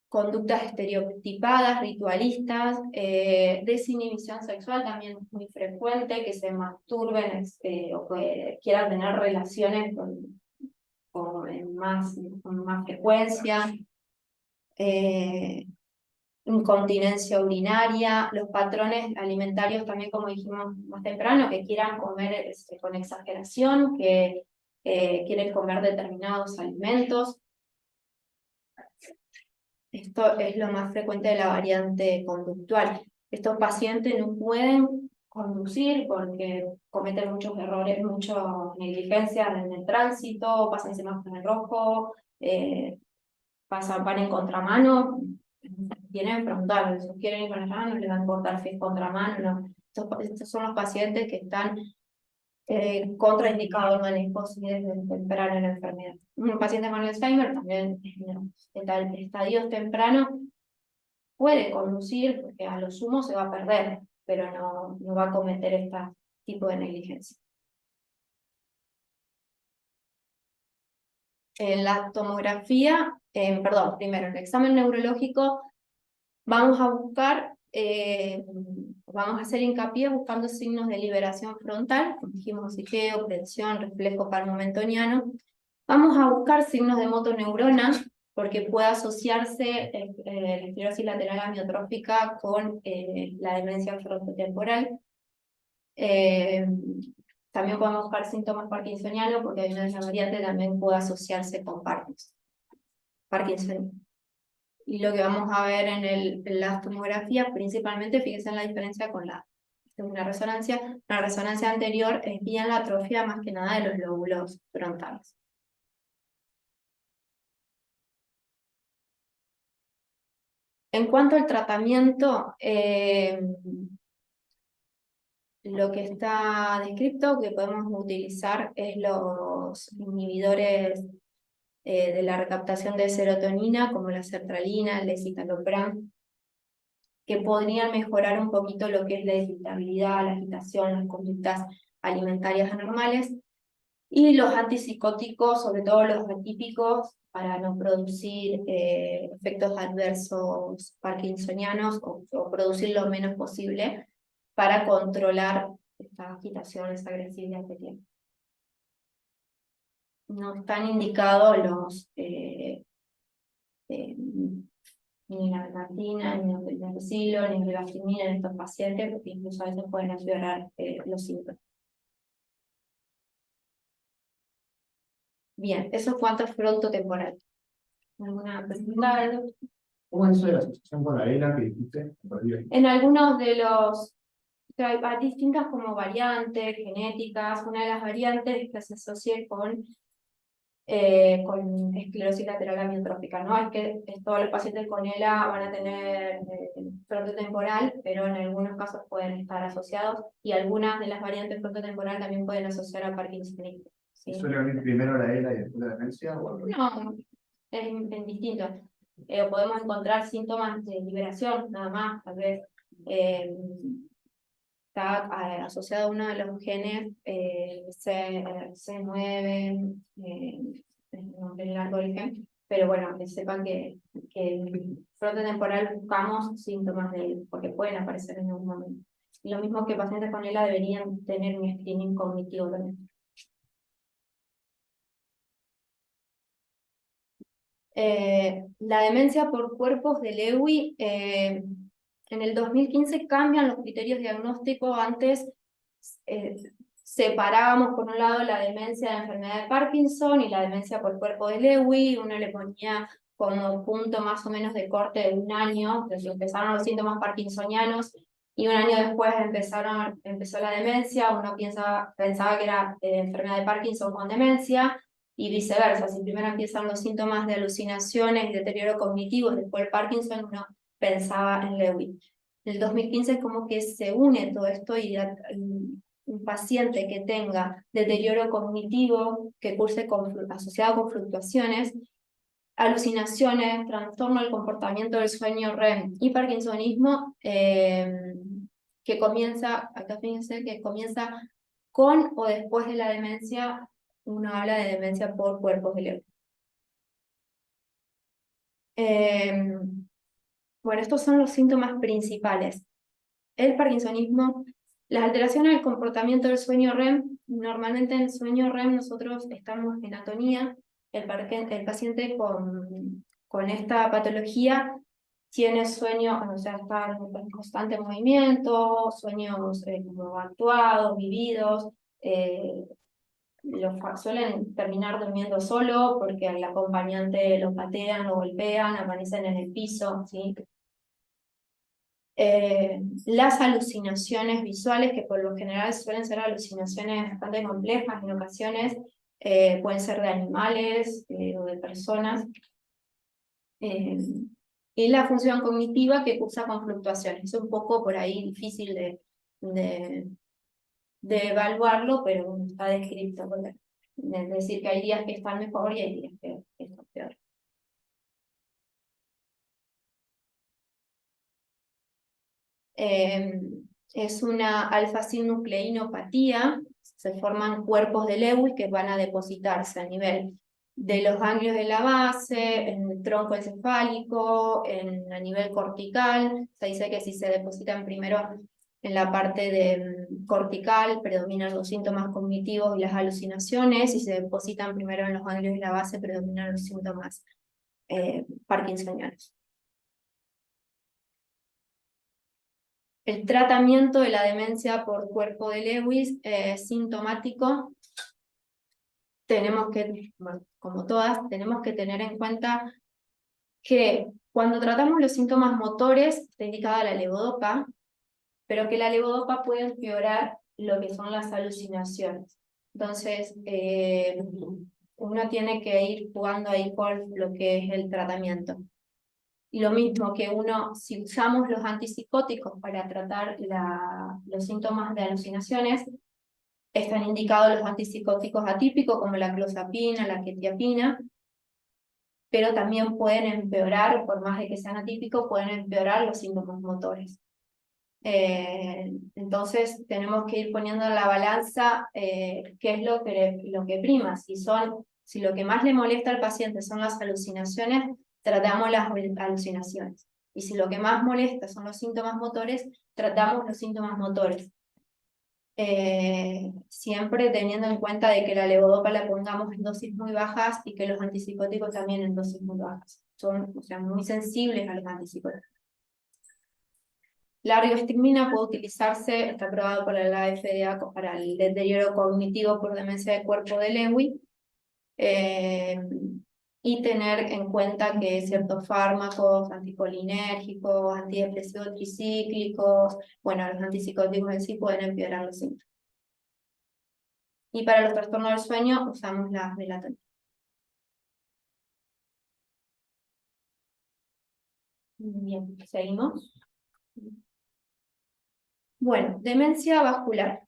Speaker 1: conductas estereotipadas, ritualistas, desinhibición sexual también es muy frecuente, que se masturben o que quieran tener relaciones con más frecuencia, incontinencia urinaria, los patrones alimentarios también, como dijimos más temprano, que quieran comer con exageración, que quieren comer determinados alimentos. Esto es lo más frecuente de la variante conductual. Estos pacientes no pueden conducir porque cometen muchos errores, muchas negligencias en el tránsito, pasan semáforo en rojo, van en contramano, vienen frontales, si quieren ir con allá, no les va a importar si es contramano, no. Estos son los pacientes que están contraindicado el manejo desde temprano en la enfermedad. Un paciente con Alzheimer también en estadios tempranos puede conducir, porque a lo sumo se va a perder, pero no va a cometer este tipo de negligencia. En la tomografía, perdón, primero en el examen neurológico vamos a buscar, vamos a hacer hincapié buscando signos de liberación frontal, como dijimos, hociqueo, presión, reflejo palmomentoniano. Vamos a buscar signos de motoneurona, porque puede asociarse la esclerosis lateral amiotrófica con la demencia frontotemporal. También podemos buscar síntomas parkinsonianos, porque hay una de las variantes también puede asociarse con Parkinson. Y lo que vamos a ver en las tomografías, principalmente, fíjense en la diferencia con una resonancia. La resonancia anterior es bien la atrofia más que nada de los lóbulos frontales. En cuanto al tratamiento, lo que está descrito que podemos utilizar es los inhibidores de la recaptación de serotonina, como la sertralina, el escitalopram, que podrían mejorar un poquito lo que es la irritabilidad, la agitación, las conductas alimentarias anormales, y los antipsicóticos, sobre todo los atípicos, para no producir efectos adversos parkinsonianos o producir lo menos posible para controlar estas agitaciones, agresividad que tienen. No están indicados ni la vermatina, ni el penicilo, ni el ribafenina en estos pacientes, porque incluso a veces pueden empeorar los síntomas. Bien, eso es cuanto a frontotemporal. ¿Alguna pregunta?
Speaker 3: ¿Cómo es eso de la asociación con la ELA que dijiste?
Speaker 1: En algunos de los... hay distintas como variantes genéticas. Una de las variantes es que se asocie con esclerosis lateral amiotrófica, ¿no? Es que todos los pacientes con ELA van a tener frontotemporal, pero en algunos casos pueden estar asociados, y algunas de las variantes frontotemporal también pueden asociar a parkinsonismo. ¿Sí?
Speaker 3: ¿Suele venir primero la ELA y después la demencia? ¿O algo?
Speaker 1: No, es distinto. Podemos encontrar síntomas de liberación, nada más, tal vez. Está asociado a uno de los genes C9, no tiene largo origen, pero bueno, que sepan que en frontotemporal buscamos síntomas de él, porque pueden aparecer en algún momento. Y lo mismo que pacientes con ELA deberían tener un screening cognitivo también. La demencia por cuerpos de Lewy, en el 2015 cambian los criterios diagnósticos. Antes separábamos por un lado la demencia de la enfermedad de Parkinson y la demencia por cuerpo de Lewy. Uno le ponía como punto más o menos de corte de un año, desde que empezaron los síntomas parkinsonianos, y un año después empezó la demencia. Uno pensaba que era enfermedad de Parkinson con demencia, y viceversa. Si primero empiezan los síntomas de alucinaciones y deterioro cognitivo, después el Parkinson, uno pensaba en Lewy. En el 2015 es como que se une todo esto, y un paciente que tenga deterioro cognitivo, que curse asociado con fluctuaciones, alucinaciones, trastorno del comportamiento del sueño REM y parkinsonismo, que comienza, acá fíjense, que comienza con o después de la demencia. Uno habla de demencia por cuerpos de Lewy. Bueno, estos son los síntomas principales. El parkinsonismo, las alteraciones del comportamiento del sueño REM. Normalmente en el sueño REM nosotros estamos en atonía. El paciente con esta patología tiene sueños, o sea, está en constante movimiento, sueños como actuados, vividos. Suelen terminar durmiendo solo porque al acompañante lo patean, lo golpean, amanecen en el piso, ¿sí? Las alucinaciones visuales, que por lo general suelen ser alucinaciones bastante complejas en ocasiones, pueden ser de animales o de personas. Y la función cognitiva, que cursa con fluctuaciones. Es un poco por ahí difícil de evaluarlo, pero está descrito. Es decir, que hay días que están mejor y hay días que están peor. Es una alfa-sinucleinopatía. Se forman cuerpos de Lewy que van a depositarse a nivel de los ganglios de la base, en el tronco encefálico, a nivel cortical. Se dice que si se depositan primero en la parte cortical, predominan los síntomas cognitivos y las alucinaciones, y si se depositan primero en los ganglios de la base, predominan los síntomas parkinsonianos. El tratamiento de la demencia por cuerpo de Lewis sintomático, tenemos que, bueno, como todas, tenemos que tener en cuenta que cuando tratamos los síntomas motores, está indicada la levodopa, pero que la levodopa puede empeorar lo que son las alucinaciones. Entonces, uno tiene que ir jugando ahí por lo que es el tratamiento. Y lo mismo que si usamos los antipsicóticos para tratar los síntomas de alucinaciones, están indicados los antipsicóticos atípicos como la clozapina, la quetiapina, pero también pueden empeorar, por más de que sean atípicos, pueden empeorar los síntomas motores. Entonces tenemos que ir poniendo en la balanza qué es lo que prima. Si lo que más le molesta al paciente son las alucinaciones, tratamos las alucinaciones. Y si lo que más molesta son los síntomas motores, tratamos los síntomas motores. Siempre teniendo en cuenta de que la levodopa la pongamos en dosis muy bajas y que los antipsicóticos también en dosis muy bajas. Son, o sea, muy sensibles a los antipsicóticos. La ribostigmina puede utilizarse, está aprobado por la FDA para el deterioro cognitivo por demencia de cuerpo de Lewy, y tener en cuenta que ciertos fármacos anticolinérgicos, antidepresivos tricíclicos, bueno, los antipsicóticos en sí pueden empeorar los síntomas. Y para los trastornos del sueño usamos la melatonina. Bien, seguimos. Bueno, demencia vascular.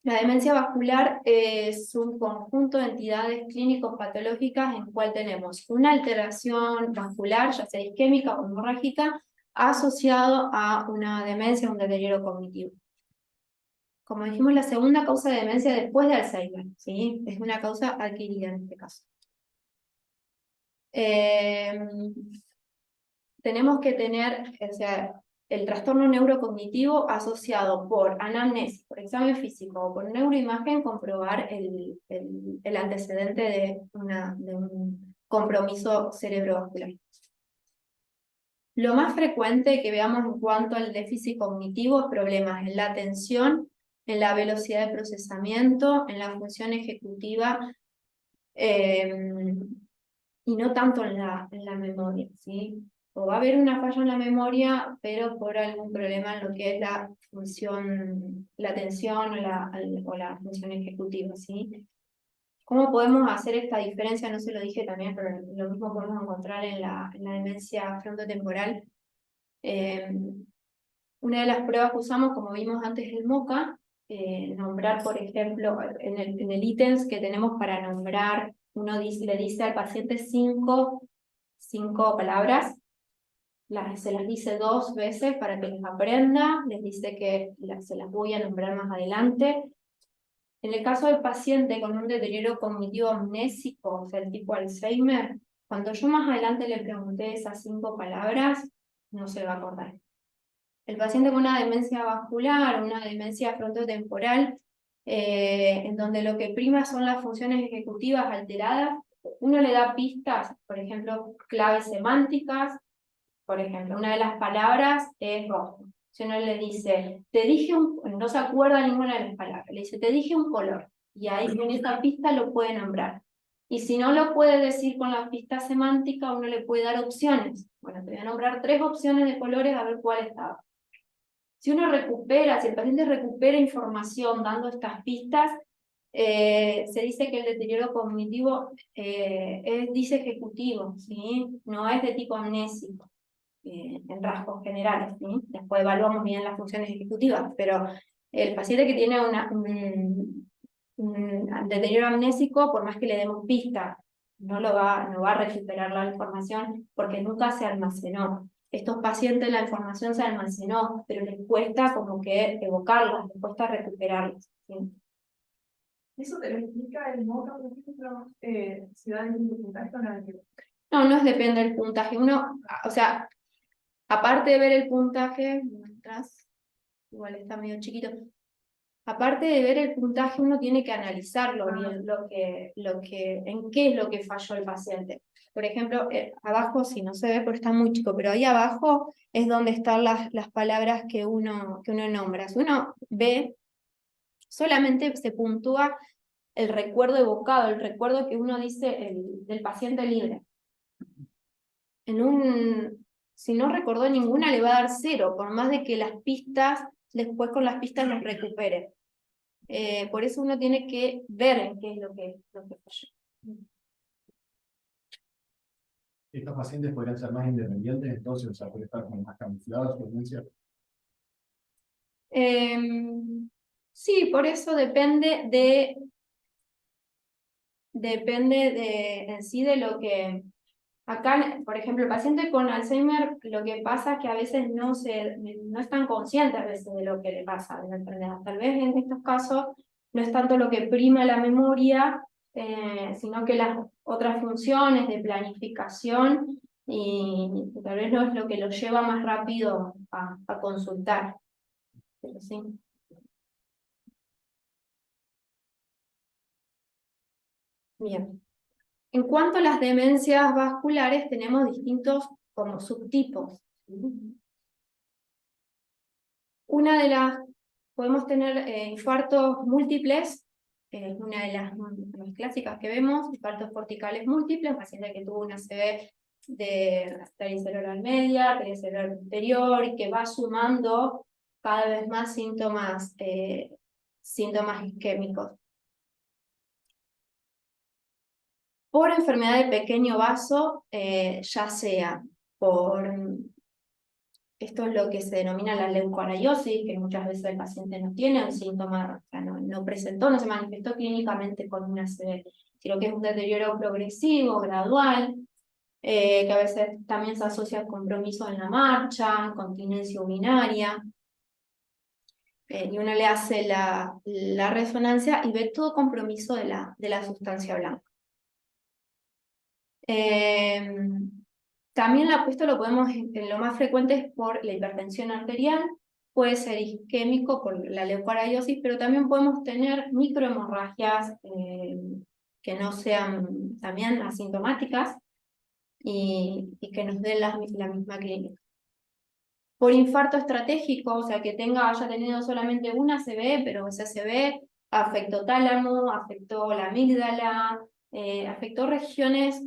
Speaker 1: La demencia vascular es un conjunto de entidades clínico-patológicas en cual tenemos una alteración vascular, ya sea isquémica o hemorrágica, asociado a una demencia, un deterioro cognitivo. Como dijimos, la segunda causa de demencia después de Alzheimer, ¿sí? Es una causa adquirida en este caso. Tenemos que tener, o sea, el trastorno neurocognitivo asociado por anamnesis, por examen físico o por neuroimagen, comprobar el antecedente de un compromiso cerebrovascular. Lo más frecuente que veamos en cuanto al déficit cognitivo es problemas en la atención, en la velocidad de procesamiento, en la función ejecutiva, y no tanto en la memoria, ¿sí? O va a haber una falla en la memoria, pero por algún problema en lo que es la función, la atención o la función ejecutiva, ¿sí? ¿Cómo podemos hacer esta diferencia? No se lo dije también, pero lo mismo podemos encontrar en la demencia frontotemporal. Una de las pruebas que usamos, como vimos antes, el MoCA, nombrar, por ejemplo, en el ítems que tenemos para nombrar, uno le dice al paciente cinco palabras, se las dice 2 veces para que les aprenda, les dice que se las voy a nombrar más adelante. En el caso del paciente con un deterioro cognitivo amnésico, o sea, el tipo Alzheimer, cuando yo más adelante le pregunté esas 5 palabras, no se va a acordar. El paciente con una demencia vascular, una demencia frontotemporal, en donde lo que prima son las funciones ejecutivas alteradas, uno le da pistas, por ejemplo, claves semánticas. Por ejemplo, una de las palabras es rojo. Si uno le dice, no se acuerda ninguna de las palabras, le dice, te dije un color, y ahí en esa pista lo puede nombrar. Y si no lo puede decir con la pista semántica, uno le puede dar opciones. Bueno, te voy a nombrar 3 opciones de colores a ver cuál estaba. Si el paciente recupera información dando estas pistas, se dice que el deterioro cognitivo es disejecutivo, ¿sí? No es de tipo amnésico. En rasgos generales, ¿sí? Después evaluamos bien las funciones ejecutivas, pero el paciente que tiene un deterioro amnésico, por más que le demos pista, no va a recuperar la información porque nunca se almacenó. Estos pacientes la información se almacenó, pero les cuesta como que evocarla, les cuesta recuperarla, ¿sí?
Speaker 4: ¿Eso te lo explica el MOCA, por ejemplo, si va en un puntaje o nada que ver?
Speaker 1: No depende del puntaje. Uno, o sea, aparte de ver el puntaje, atrás, igual está medio chiquito. Aparte de ver el puntaje, uno tiene que analizarlo bien, en qué es lo que falló el paciente. Por ejemplo, abajo, si no se ve porque está muy chico, pero ahí abajo es donde están las palabras que uno nombra. Si uno ve, solamente se puntúa el recuerdo evocado, el recuerdo que uno dice del paciente libre. Si no recordó ninguna, le va a dar 0, por más de que las pistas, después con las pistas los recupere. Por eso uno tiene que ver en qué es lo que falló.
Speaker 3: Estos pacientes podrían ser más independientes, entonces, o sea, puede estar como más camuflada su demencia.
Speaker 1: Sí, por eso depende en sí de lo que... Acá, por ejemplo, el paciente con Alzheimer, lo que pasa es que a veces no es tan consciente a veces de lo que le pasa de la enfermedad. Tal vez en estos casos no es tanto lo que prima la memoria, sino que las otras funciones de planificación y tal vez no es lo que lo lleva más rápido a consultar. Pero sí. Bien. En cuanto a las demencias vasculares, tenemos distintos como subtipos. Podemos tener infartos múltiples, es una de las más clásicas que vemos, infartos corticales múltiples, un paciente que tuvo una ACV de arteria cerebral media, arteria cerebral posterior, y que va sumando cada vez más síntomas isquémicos. Por enfermedad de pequeño vaso, ya sea por, esto es lo que se denomina la leucoariosis, que muchas veces el paciente no tiene un síntoma, o sea, no presentó, no se manifestó clínicamente con una ACV, sino que es un deterioro progresivo, gradual, que a veces también se asocia a compromisos en la marcha, incontinencia urinaria, y uno le hace la resonancia y ve todo compromiso de la sustancia blanca. También esto lo podemos, lo más frecuente es por la hipertensión arterial, puede ser isquémico por la leucoariosis, pero también podemos tener microhemorragias que no sean también asintomáticas y que nos den la misma clínica. Por infarto estratégico, o sea que haya tenido solamente una ACV, pero esa ACV afectó tálamo, afectó la amígdala, afectó regiones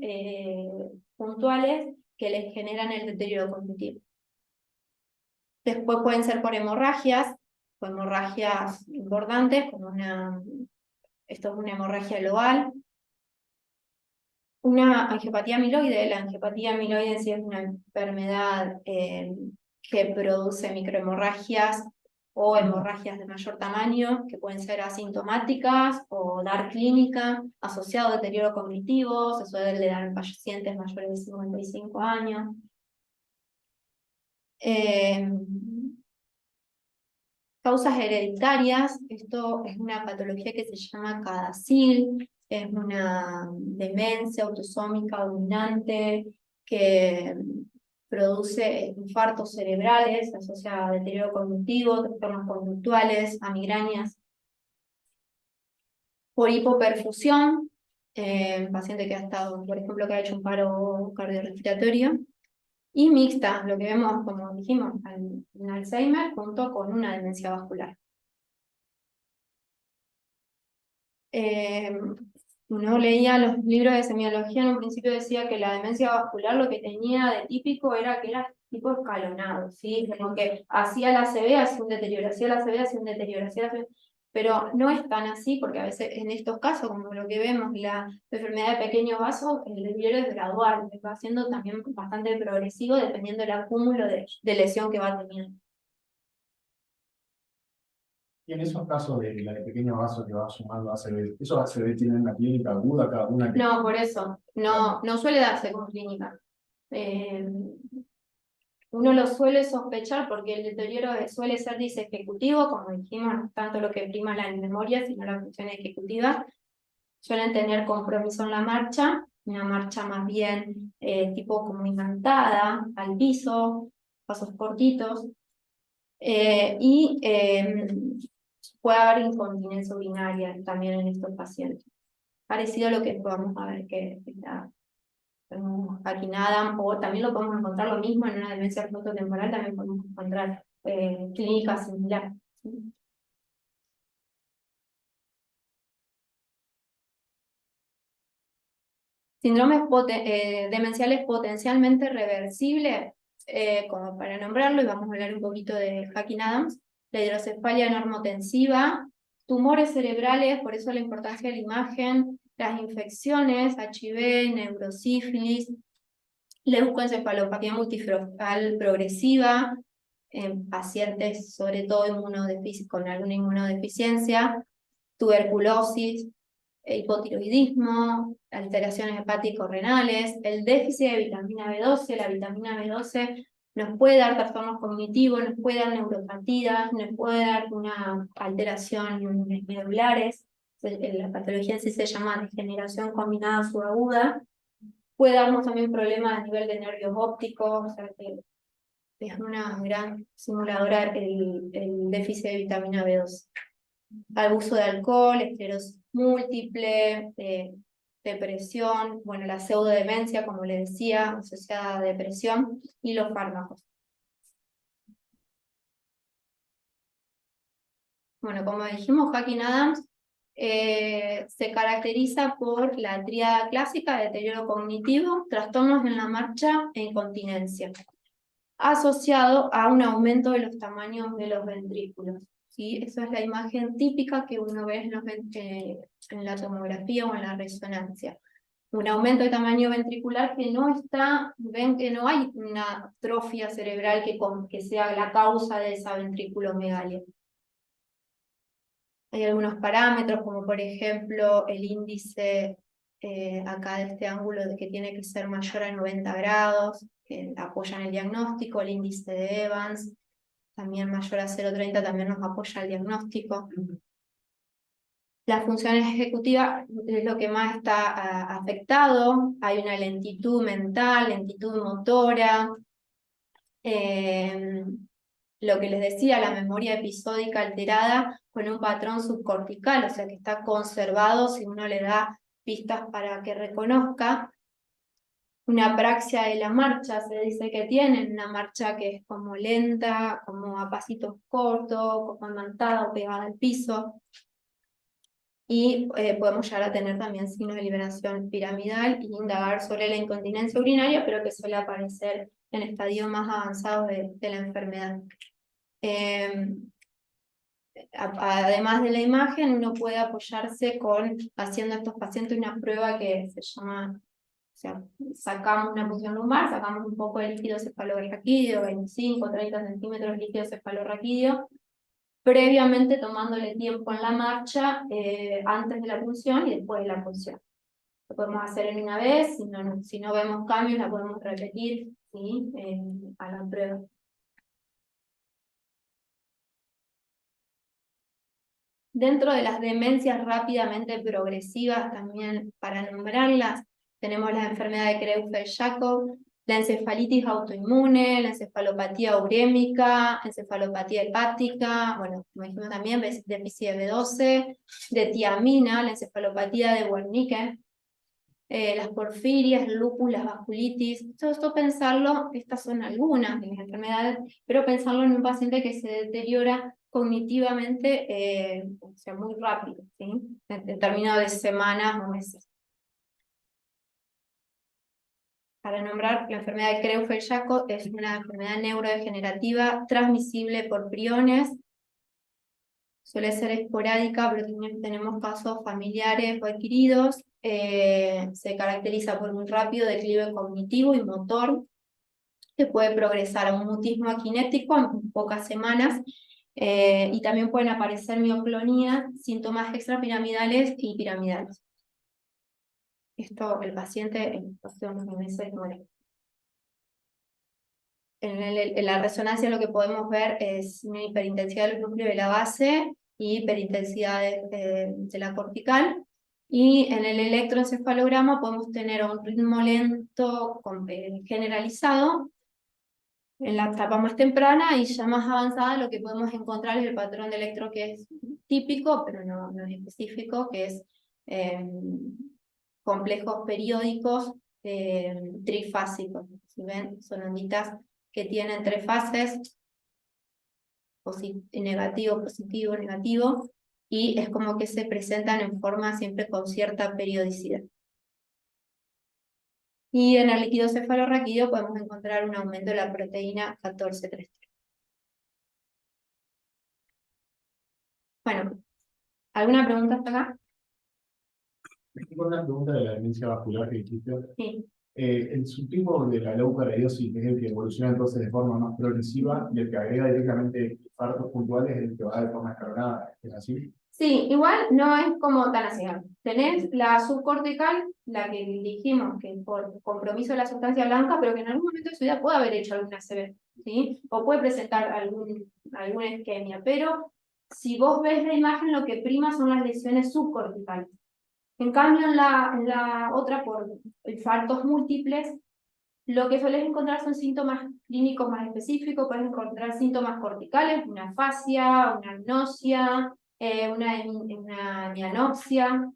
Speaker 1: puntuales que les generan el deterioro cognitivo. Después pueden ser por hemorragias importantes, como esto es una hemorragia global. Una angiopatía amiloide, la angiopatía amiloide en sí es una enfermedad que produce microhemorragias o hemorragias de mayor tamaño, que pueden ser asintomáticas o dar clínica, asociado a deterioro cognitivo, se suele dar en pacientes mayores de 55 años. Causas hereditarias, esto es una patología que se llama CADASIL, es una demencia autosómica dominante que produce infartos cerebrales, asociada a deterioro cognitivo, trastornos conductuales, a migrañas. Por hipoperfusión, paciente que ha estado, por ejemplo, que ha hecho un paro cardiorrespiratorio. Y mixta, lo que vemos, como dijimos, en Alzheimer junto con una demencia vascular. Uno leía los libros de semiología, en un principio decía que la demencia vascular lo que tenía de típico era que era tipo escalonado, ¿sí? Como que hacía la ACV, hacía un deterioro, hacía la ACV, hacía un deterioro, pero no es tan así, porque a veces en estos casos, como lo que vemos, la enfermedad de pequeños vasos, el deterioro es gradual, va siendo también bastante progresivo dependiendo del acúmulo de lesión que va teniendo.
Speaker 3: Y en esos casos de la de pequeño vaso que va sumando ACV, ¿esos ACV tienen una clínica aguda cada una?
Speaker 1: No, por eso, no suele darse con clínica. Uno lo suele sospechar porque el deterioro suele ser disejecutivo, como dijimos, no es tanto lo que prima la memoria, sino la función ejecutiva. Suelen tener compromiso en la marcha, una marcha más bien tipo como imantada, al piso, pasos cortitos, y puede haber incontinencia urinaria también en estos pacientes. Parecido a lo que podemos ver que está Hakinadam, o también lo podemos encontrar lo mismo en una demencia frontotemporal, también podemos encontrar clínicas similares. ¿Sí? Síndromes demenciales potencialmente reversibles, como para nombrarlo, y vamos a hablar un poquito de Hakim-Adams, la hidrocefalia normotensiva, tumores cerebrales, por eso la importancia de la imagen, las infecciones, HIV, neurosífilis, leucoencefalopatía multifocal progresiva, en pacientes sobre todo con alguna inmunodeficiencia, tuberculosis, hipotiroidismo, alteraciones hepático-renales, el déficit de vitamina B12, la vitamina B12 nos puede dar trastornos cognitivos, nos puede dar neuropatías, nos puede dar una alteración medulares, la patología en sí se llama degeneración combinada subaguda, puede darnos también problemas a nivel de nervios ópticos, o sea que es una gran simuladora el déficit de vitamina B12. Abuso de alcohol, esclerosis múltiple, depresión, bueno, la pseudodemencia, como le decía, asociada a depresión, y los fármacos. Bueno, como dijimos, Hakim-Adams se caracteriza por la tríada clásica de deterioro cognitivo, trastornos en la marcha e incontinencia, asociado a un aumento de los tamaños de los ventrículos. ¿Sí? Esa es la imagen típica que uno ve en la tomografía o en la resonancia. Un aumento de tamaño ventricular que no está, ven que no hay una atrofia cerebral que sea la causa de esa ventriculomegalia. Hay algunos parámetros, como por ejemplo el índice acá de este ángulo de que tiene que ser mayor a 90 grados, que apoyan el diagnóstico, el índice de Evans, también mayor a 0,30 también nos apoya el diagnóstico. La función ejecutiva es lo que más está afectado, hay una lentitud mental, lentitud motora, lo que les decía, la memoria episódica alterada con un patrón subcortical, o sea que está conservado si uno le da pistas para que reconozca. Una apraxia de la marcha, se dice que tienen una marcha que es como lenta, como a pasitos cortos, como imantada o pegada al piso. Y podemos llegar a tener también signos de liberación piramidal y indagar sobre la incontinencia urinaria, pero que suele aparecer en estadios más avanzados de la enfermedad. Además de la imagen, uno puede apoyarse haciendo a estos pacientes una prueba que se llama, o sea, sacamos una punción lumbar, sacamos un poco de líquido cefalorraquídeo, 25 o 30 centímetros de líquido cefalorraquídeo, previamente tomándole tiempo en la marcha antes de la punción y después de la punción. Lo podemos hacer en una vez, si no vemos cambios la podemos repetir, ¿sí? A la prueba. Dentro de las demencias rápidamente progresivas, también para nombrarlas, tenemos la enfermedad de Creutzfeldt-Jakob, la encefalitis autoinmune, la encefalopatía urémica, encefalopatía hepática, bueno, como dijimos también, déficit de B12, de tiamina, la encefalopatía de Wernicke, las porfirias, el lupus, las vasculitis. Todo esto pensarlo, estas son algunas de las enfermedades, pero pensarlo en un paciente que se deteriora cognitivamente, o sea, muy rápido, ¿sí? En términos de semanas o meses. Para nombrar, la enfermedad de Creutzfeldt-Jakob es una enfermedad neurodegenerativa transmisible por priones. Suele ser esporádica, pero también tenemos casos familiares o adquiridos. Se caracteriza por un rápido declive cognitivo y motor, que puede progresar a un mutismo akinético en pocas semanas, y también pueden aparecer mioclonía, síntomas extrapiramidales y piramidales. Esto, el paciente en cuestión de meses muere. en la resonancia lo que podemos ver es una hiperintensidad del núcleo de la base y hiperintensidad de la cortical. Y en el electroencefalograma podemos tener un ritmo lento generalizado en la etapa más temprana, y ya más avanzada lo que podemos encontrar es el patrón de electro que es típico, pero no es específico, que es complejos periódicos trifásicos. Si ven, son onditas que tienen 3 fases, negativo, positivo, negativo, y es como que se presentan en forma siempre con cierta periodicidad. Y en el líquido cefalorraquídeo podemos encontrar un aumento de la proteína 14,3. Bueno, ¿alguna pregunta hasta acá?
Speaker 3: Tengo una pregunta de la demencia vascular que dijiste.
Speaker 1: Sí.
Speaker 3: El subtipo de la leucocariosis es el que evoluciona entonces de forma más progresiva, y el que agrega directamente infartos puntuales es el que va de forma escalonada. ¿Es así?
Speaker 1: Sí, igual no es como tan así. Tenés la subcortical, la que dijimos que por compromiso de la sustancia blanca, pero que en algún momento de su vida puede haber hecho alguna ACV, ¿sí? O puede presentar alguna isquemia, pero si vos ves la imagen, lo que prima son las lesiones subcorticales. En cambio, en la otra, por infartos múltiples, lo que sueles encontrar son síntomas clínicos más específicos. Puedes encontrar síntomas corticales, una afasia, una agnosia, una mianopsia,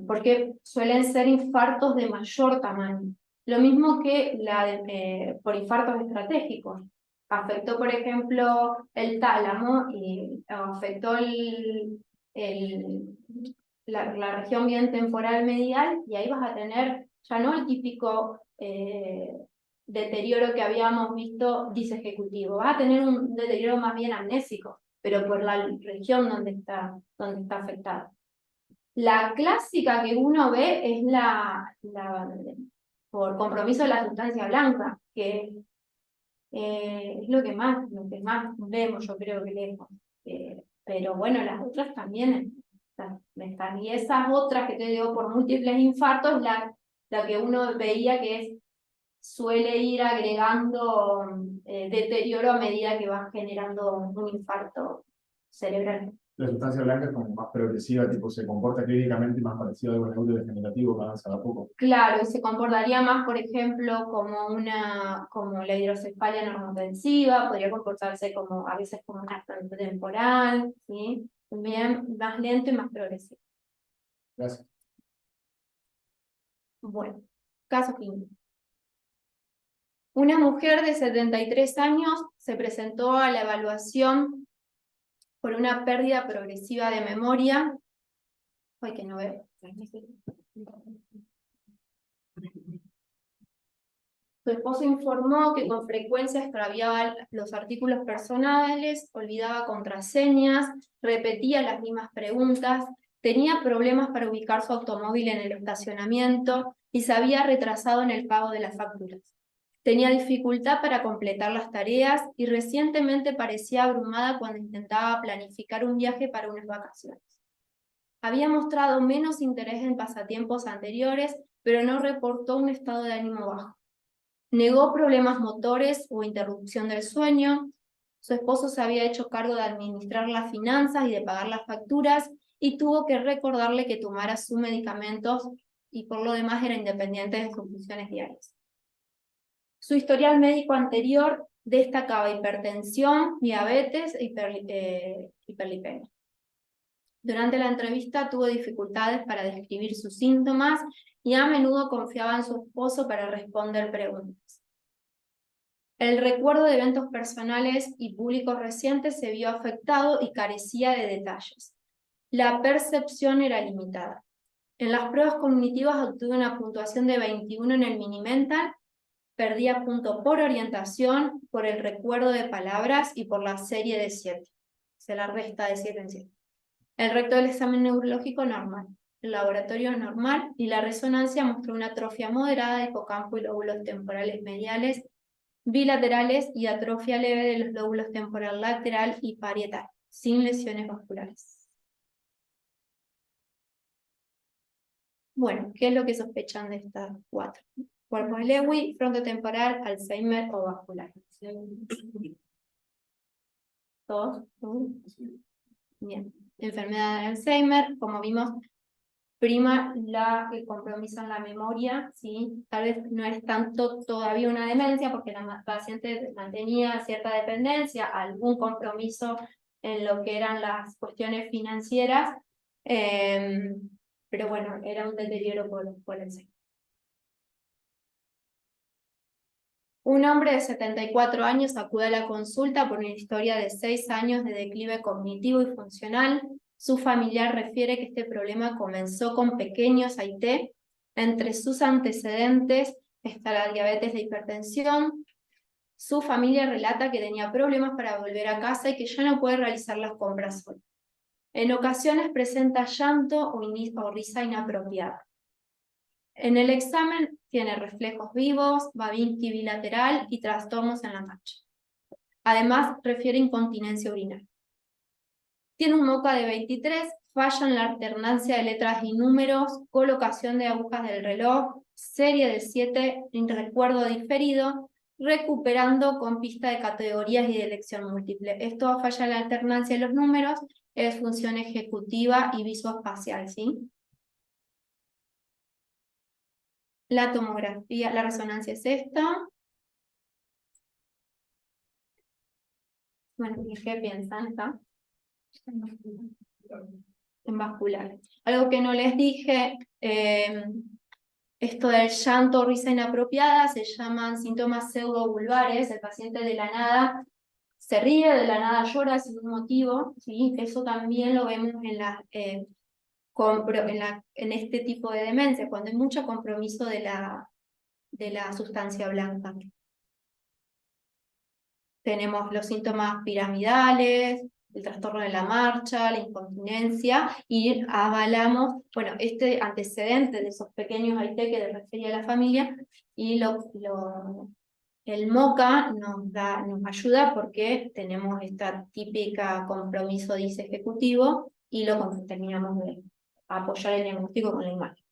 Speaker 1: porque suelen ser infartos de mayor tamaño. Lo mismo que por infartos estratégicos. Afectó, por ejemplo, el tálamo y afectó la región bien temporal medial, y ahí vas a tener ya no el típico deterioro que habíamos visto disejecutivo, vas a tener un deterioro más bien amnésico, pero por la región donde está afectada. La clásica que uno ve es por compromiso de la sustancia blanca, que es lo que más vemos, yo creo que lejos. Pero bueno, las otras también están. Y esas otras que te digo por múltiples infartos, la que uno veía que suele ir agregando deterioro a medida que va generando un infarto cerebral.
Speaker 3: La sustancia blanca es como más progresiva, tipo se comporta clínicamente más parecido a algo neurodegenerativo que avanza de a poco.
Speaker 1: Claro, y se comportaría más, por ejemplo, como la hidrocefalia normotensiva, podría comportarse a veces como una temporal, ¿sí? También más lento y más progresivo.
Speaker 3: Gracias.
Speaker 1: Bueno, caso clínico. Una mujer de 73 años se presentó a la evaluación por una pérdida progresiva de memoria. Ay, que no veo. Su esposo informó que con frecuencia extraviaba los artículos personales, olvidaba contraseñas, repetía las mismas preguntas, tenía problemas para ubicar su automóvil en el estacionamiento y se había retrasado en el pago de las facturas. Tenía dificultad para completar las tareas y recientemente parecía abrumada cuando intentaba planificar un viaje para unas vacaciones. Había mostrado menos interés en pasatiempos anteriores, pero no reportó un estado de ánimo bajo. Negó problemas motores o interrupción del sueño. Su esposo se había hecho cargo de administrar las finanzas y de pagar las facturas, y tuvo que recordarle que tomara sus medicamentos, y por lo demás era independiente de sus funciones diarias. Su historial médico anterior destacaba hipertensión, diabetes e hiperlipemia. Durante la entrevista tuvo dificultades para describir sus síntomas y a menudo confiaba en su esposo para responder preguntas. El recuerdo de eventos personales y públicos recientes se vio afectado y carecía de detalles. La percepción era limitada. En las pruebas cognitivas obtuvo una puntuación de 21 en el Mini-Mental. Perdía punto por orientación, por el recuerdo de palabras y por la serie de 7. Se la resta de 7 en 7. El resto del examen neurológico normal, el laboratorio normal, y la resonancia mostró una atrofia moderada de hipocampo y lóbulos temporales mediales, bilaterales, y atrofia leve de los lóbulos temporal lateral y parietal, sin lesiones vasculares. Bueno, ¿qué es lo que sospechan de estas 4? Cuerpo de Lewy, frontotemporal, Alzheimer o vascular. ¿Todos? Bien. Enfermedad de Alzheimer, como vimos, prima el compromiso en la memoria, ¿sí? Tal vez no es tanto todavía una demencia, porque la paciente mantenía cierta dependencia, algún compromiso en lo que eran las cuestiones financieras, pero bueno, era un deterioro por el sexo. Un hombre de 74 años acude a la consulta por una historia de 6 años de declive cognitivo y funcional. Su familiar refiere que este problema comenzó con pequeños AIT. Entre sus antecedentes está la diabetes e hipertensión. Su familia relata que tenía problemas para volver a casa y que ya no puede realizar las compras solo. En ocasiones presenta llanto o risa inapropiada. En el examen tiene reflejos vivos, Babinski bilateral y trastornos en la marcha. Además, refiere incontinencia urinaria. Tiene un MoCA de 23, falla en la alternancia de letras y números, colocación de agujas del reloj, serie de 7, recuerdo diferido, recuperando con pista de categorías y de elección múltiple. Esto falla en la alternancia de los números, es función ejecutiva y visoespacial, ¿sí? La tomografía, la resonancia es esta. Bueno, ¿y qué piensan? ¿Está? En vascular. Algo que no les dije, esto del llanto o risa inapropiada se llaman síntomas pseudovulvares. El paciente de la nada se ríe, de la nada llora sin un motivo, ¿sí? Eso también lo vemos en este tipo de demencia, cuando hay mucho compromiso de la sustancia blanca. Tenemos los síntomas piramidales, el trastorno de la marcha, la incontinencia, y avalamos, bueno, este antecedente de esos pequeños AIT que le refería a la familia, y el MoCA nos ayuda porque tenemos esta típica compromiso dice ejecutivo, y terminamos de apoyar el diagnóstico con la imagen.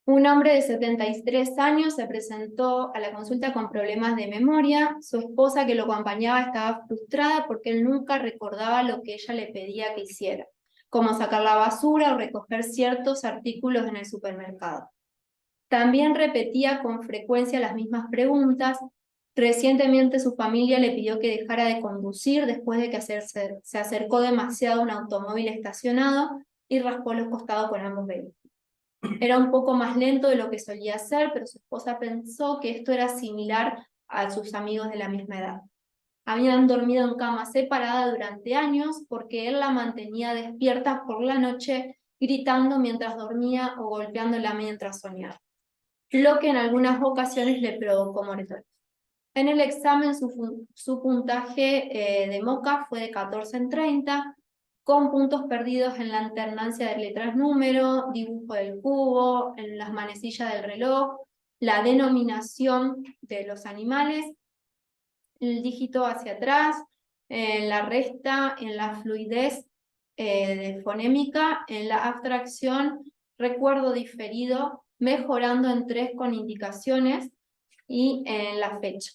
Speaker 1: Un hombre de 73 años se presentó a la consulta con problemas de memoria. Su esposa que lo acompañaba estaba frustrada porque él nunca recordaba lo que ella le pedía que hiciera, como sacar la basura o recoger ciertos artículos en el supermercado. También repetía con frecuencia las mismas preguntas. Recientemente su familia le pidió que dejara de conducir después de que se acercó demasiado a un automóvil estacionado y raspó los costados con ambos vehículos. Era un poco más lento de lo que solía hacer, pero su esposa pensó que esto era similar a sus amigos de la misma edad. Habían dormido en cama separada durante años porque él la mantenía despierta por la noche, gritando mientras dormía o golpeándola mientras soñaba, lo que en algunas ocasiones le provocó moretones. En el examen su puntaje de MoCA fue de 14 en 30, con puntos perdidos en la alternancia de letras número, dibujo del cubo, en las manecillas del reloj, la denominación de los animales, el dígito hacia atrás, en la resta, en la fluidez de fonémica, en la abstracción, recuerdo diferido, mejorando en 3 con indicaciones, y en la fecha.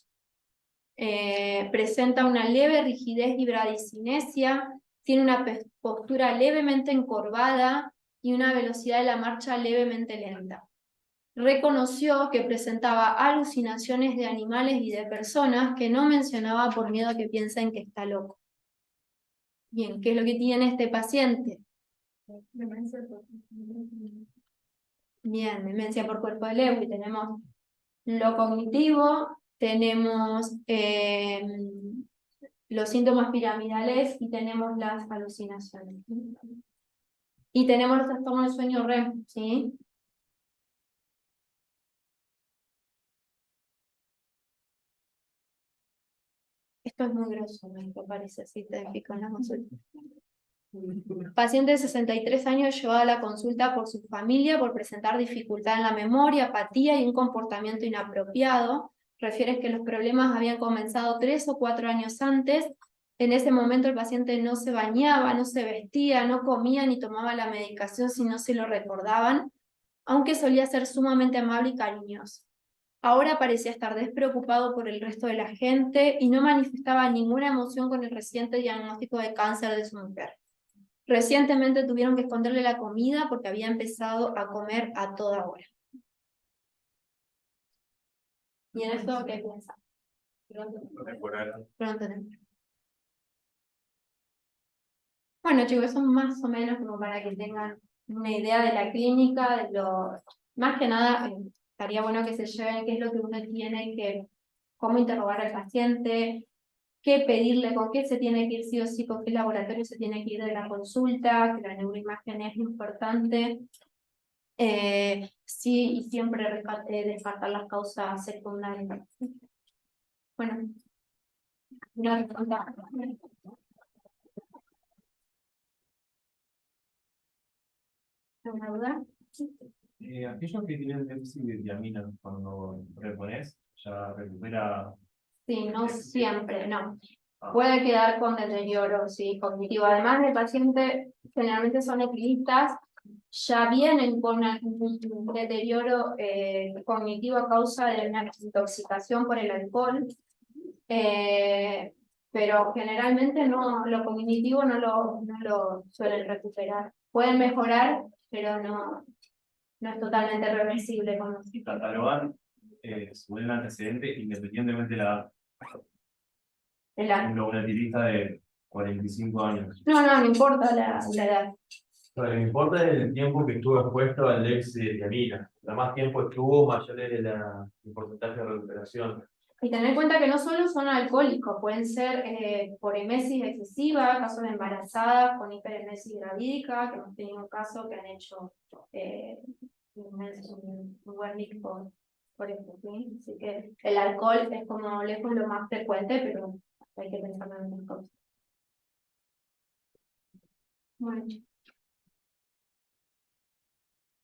Speaker 1: Presenta una leve rigidez y bradicinesia, tiene una postura levemente encorvada y una velocidad de la marcha levemente lenta. Reconoció que presentaba alucinaciones de animales y de personas que no mencionaba por miedo a que piensen que está loco. Bien, ¿qué es lo que tiene este paciente? Bien, demencia por cuerpo de Lewy. Tenemos lo cognitivo, tenemos los síntomas piramidales y tenemos las alucinaciones. Y tenemos los trastornos del sueño REM, ¿sí? Esto es muy grosso, me parece, así te explico en la consulta. Paciente de 63 años llevado a la consulta por su familia por presentar dificultad en la memoria, apatía y un comportamiento inapropiado. Refiere que los problemas habían comenzado 3 o 4 años antes En ese momento el paciente no se bañaba, no se vestía, no comía ni tomaba la medicación si no se lo recordaban, aunque solía ser sumamente amable y cariñoso. Ahora parecía estar despreocupado por el resto de la gente y no manifestaba ninguna emoción con el reciente diagnóstico de cáncer de su mujer. Recientemente tuvieron que esconderle la comida porque había empezado a comer a toda hora. ¿Y en esto qué piensan? Pronto. Bueno, chicos, eso más o menos como para que tengan una idea de la clínica, de lo... Más que nada, estaría bueno que se lleven qué es lo que uno tiene que... cómo interrogar al paciente, qué pedirle, con qué se tiene que ir sí o sí, con qué laboratorio se tiene que ir de la consulta, que la neuroimagen es importante. Sí, y siempre descartar las causas secundarias. Bueno, una pregunta. ¿Alguna duda?
Speaker 2: Aquellos que tienen déficit de tiamina, cuando repones, ya recupera.
Speaker 1: Sí, no siempre, no. Puede quedar con deterioro, sí, cognitivo. Además, el paciente generalmente son equilibristas, ya vienen con un deterioro cognitivo a causa de una intoxicación por el alcohol, pero generalmente no, lo cognitivo no lo suelen recuperar. Pueden mejorar, pero no es totalmente reversible.
Speaker 2: Y catalogan según el antecedente, independientemente de la edad. Por
Speaker 1: La,
Speaker 2: ejemplo, una tirita de 45 años.
Speaker 1: no importa la edad.
Speaker 2: Lo que me importa es el tiempo que estuvo expuesto al déficit de tiamina. Lo más tiempo estuvo, mayor es el porcentaje de recuperación.
Speaker 1: Y tener en cuenta que no solo son alcohólicos, pueden ser por emesis excesiva, casos de embarazadas con hiperemesis gravídica, que hemos tenido un caso que han hecho un warning por esto, ¿sí? Así que el alcohol es como lejos lo más frecuente, pero hay que pensar en otras cosas. Bueno.